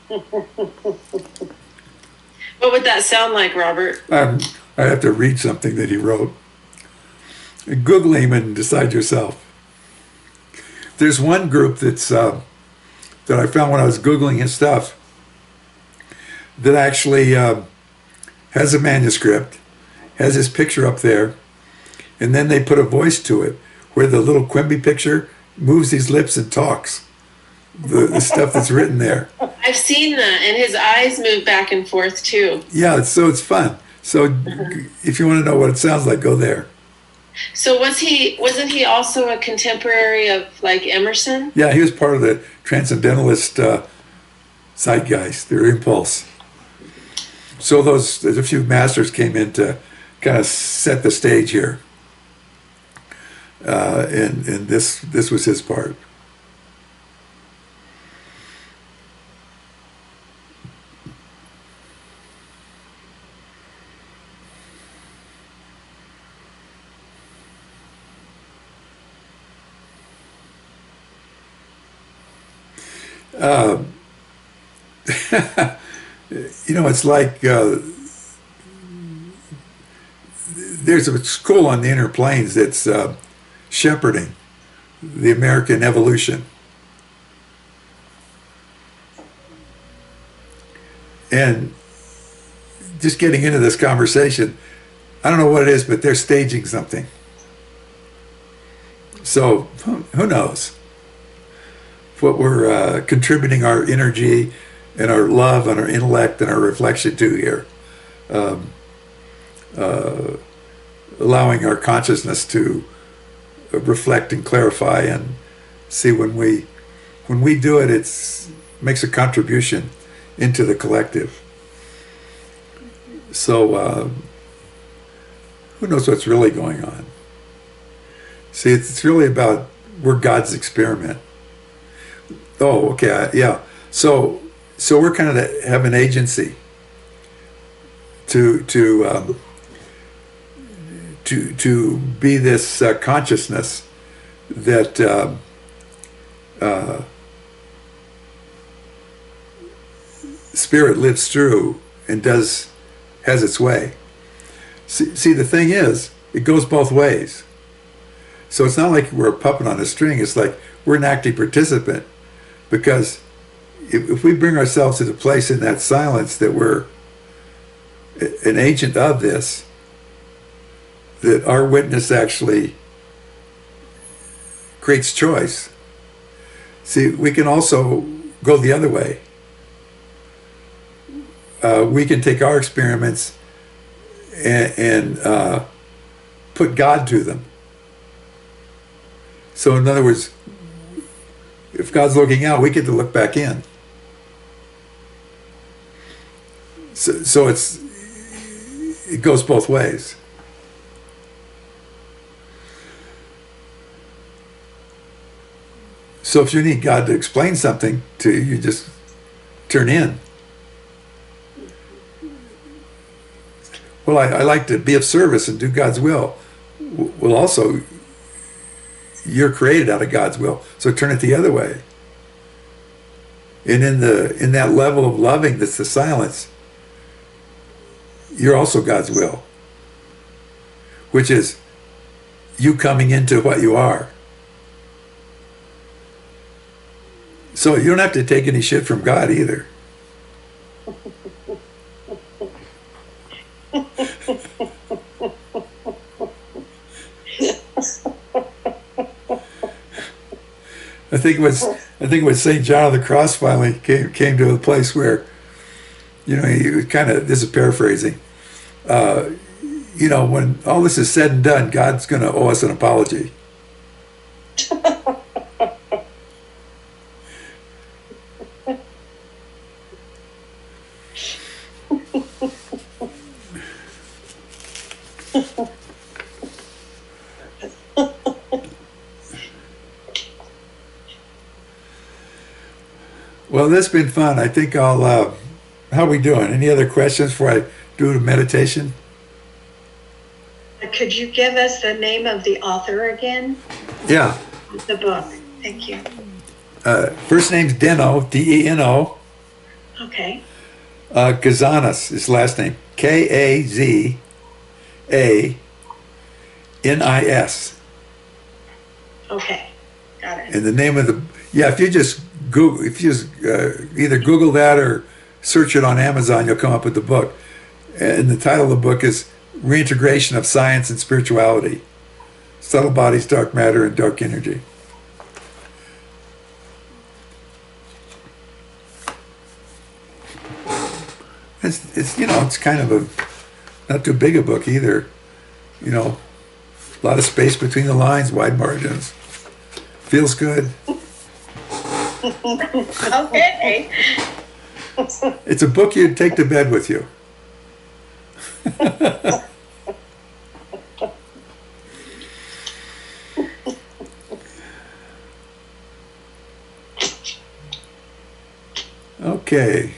What would that sound like, Robert? I have to read something that he wrote. Google him and decide yourself. There's one group that I found when I was Googling his stuff that actually has a manuscript, has his picture up there, and then they put a voice to it where the little Quimby picture moves his lips and talks. The stuff that's written there. I've seen that, and his eyes move back and forth too. Yeah, so it's fun. So if you want to know what it sounds like, go there. So wasn't he also a contemporary of like Emerson? Yeah, he was part of the transcendentalist zeitgeist, their impulse. So there's a few masters came in to kind of set the stage here. and this was his part. You know, it's like there's a school on the inner planes that's shepherding the American evolution. And just getting into this conversation, I don't know what it is, but they're staging something. So who knows what we're contributing our energy and our love and our intellect and our reflection to here. Allowing our consciousness to reflect and clarify and see when we do it, it's makes a contribution into the collective. So who knows what's really going on? See, it's really about we're God's experiment. Oh, okay, yeah. So we're kind of have an agency to be this consciousness that spirit lives through and has its way. See, the thing is, it goes both ways. So it's not like we're a puppet on a string. It's like we're an active participant, because if we bring ourselves to the place in that silence that we're an agent of this, that our witness actually creates choice. See, we can also go the other way. We can take our experiments and put God to them. So in other words, if God's looking out, we get to look back in. So it goes both ways. So if you need God to explain something to you, you just turn in. Well, I like to be of service and do God's will. Well, also, you're created out of God's will, so turn it the other way. And in that level of loving that's the silence, you're also God's will, which is you coming into what you are. So you don't have to take any shit from God either. I think when St. John of the Cross finally came to a place where, you know, he was kind of, this is paraphrasing, you know, when all this is said and done, God's going to owe us an apology. Well, this has been fun. I think I'll, how are we doing? Any other questions before I do the meditation? Could you give us the name of the author again? Yeah. The book. Thank you. First name's Deno, D-E-N-O. Okay. Kazanis, his last name. K-A-Z-A-N-I-S. Okay. Got it. And the name of the, yeah, if you just Google, either Google that or search it on Amazon, you'll come up with the book. And the title of the book is Reintegration of Science and Spirituality. Subtle Bodies, Dark Matter, and Dark Energy. It's you know, it's kind of a, not too big a book either. You know, a lot of space between the lines, wide margins. Feels good. Okay. It's a book you'd take to bed with you. Okay.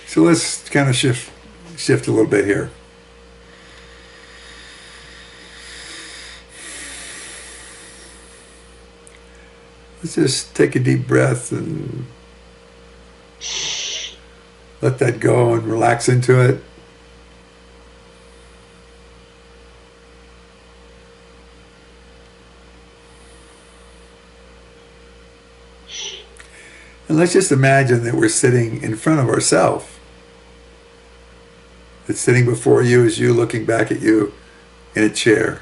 So let's kind of shift a little bit here. Let's just take a deep breath and let that go and relax into it. And let's just imagine that we're sitting in front of ourselves. That sitting before you is you looking back at you in a chair.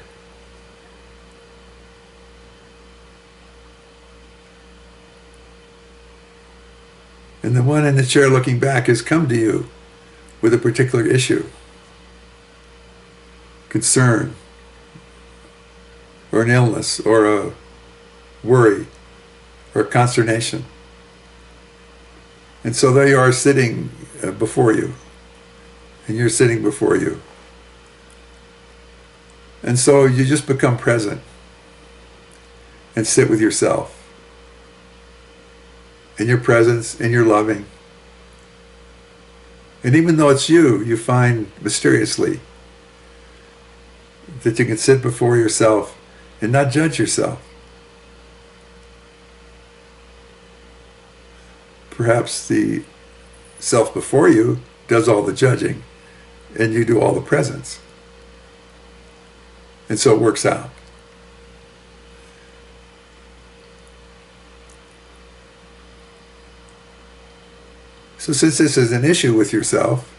And the one in the chair looking back has come to you with a particular issue, concern, or an illness, or a worry, or consternation. And so there you are sitting before you, and you're sitting before you. And so you just become present and sit with yourself. In your presence, in your loving. And even though it's you, you find mysteriously that you can sit before yourself and not judge yourself. Perhaps the self before you does all the judging and you do all the presence. And so it works out. So since this is an issue with yourself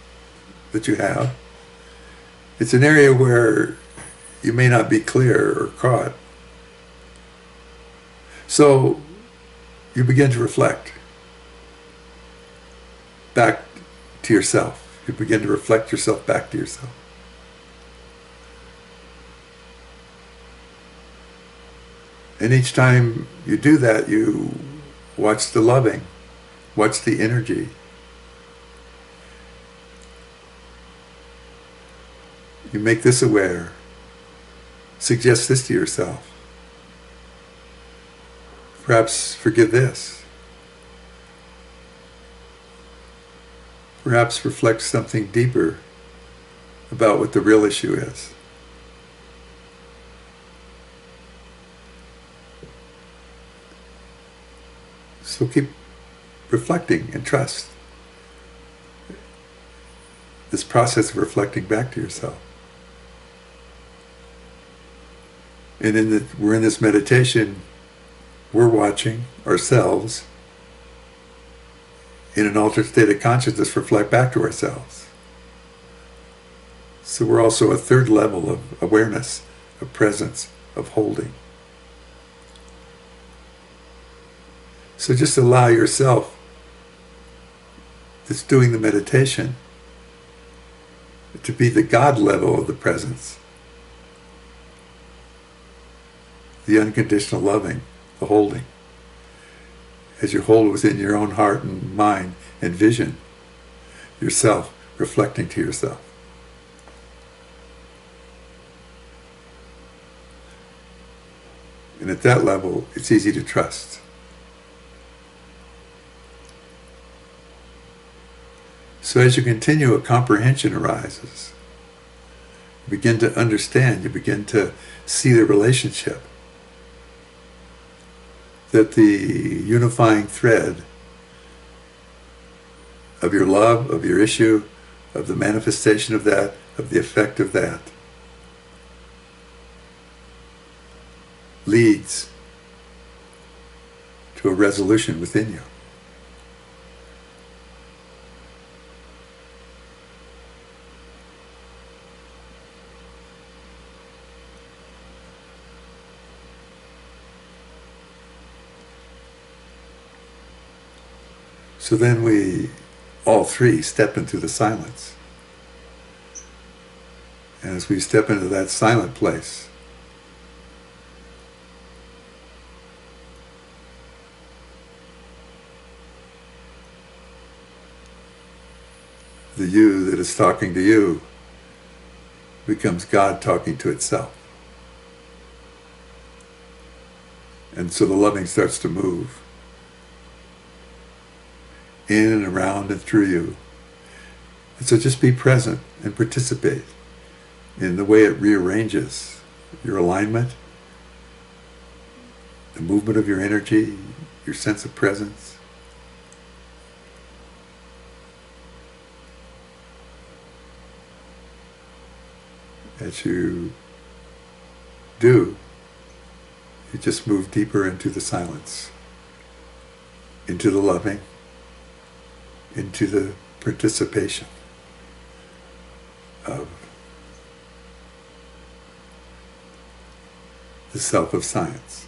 that you have, it's an area where you may not be clear or caught. So you begin to reflect back to yourself. You begin to reflect yourself back to yourself. And each time you do that, you watch the loving, watch the energy. You make this aware. Suggest this to yourself. Perhaps forgive this. Perhaps reflect something deeper about what the real issue is. So keep reflecting and trust this process of reflecting back to yourself. And we're in this meditation, we're watching ourselves in an altered state of consciousness reflect back to ourselves. So we're also a third level of awareness, of presence, of holding. So just allow yourself that's doing the meditation to be the God level of the presence. The unconditional loving, the holding. As you hold within your own heart and mind and vision, yourself reflecting to yourself. And at that level, it's easy to trust. So as you continue, a comprehension arises. You begin to understand, you begin to see the relationship. That the unifying thread of your love, of your issue, of the manifestation of that, of the effect of that, leads to a resolution within you. So then we, all three, step into the silence. And as we step into that silent place, the you that is talking to you becomes God talking to itself. And so the loving starts to move. in and around and through you. And so just be present and participate in the way it rearranges your alignment, the movement of your energy, your sense of presence. As you do, you just move deeper into the silence, into the loving, into the participation of the self of science.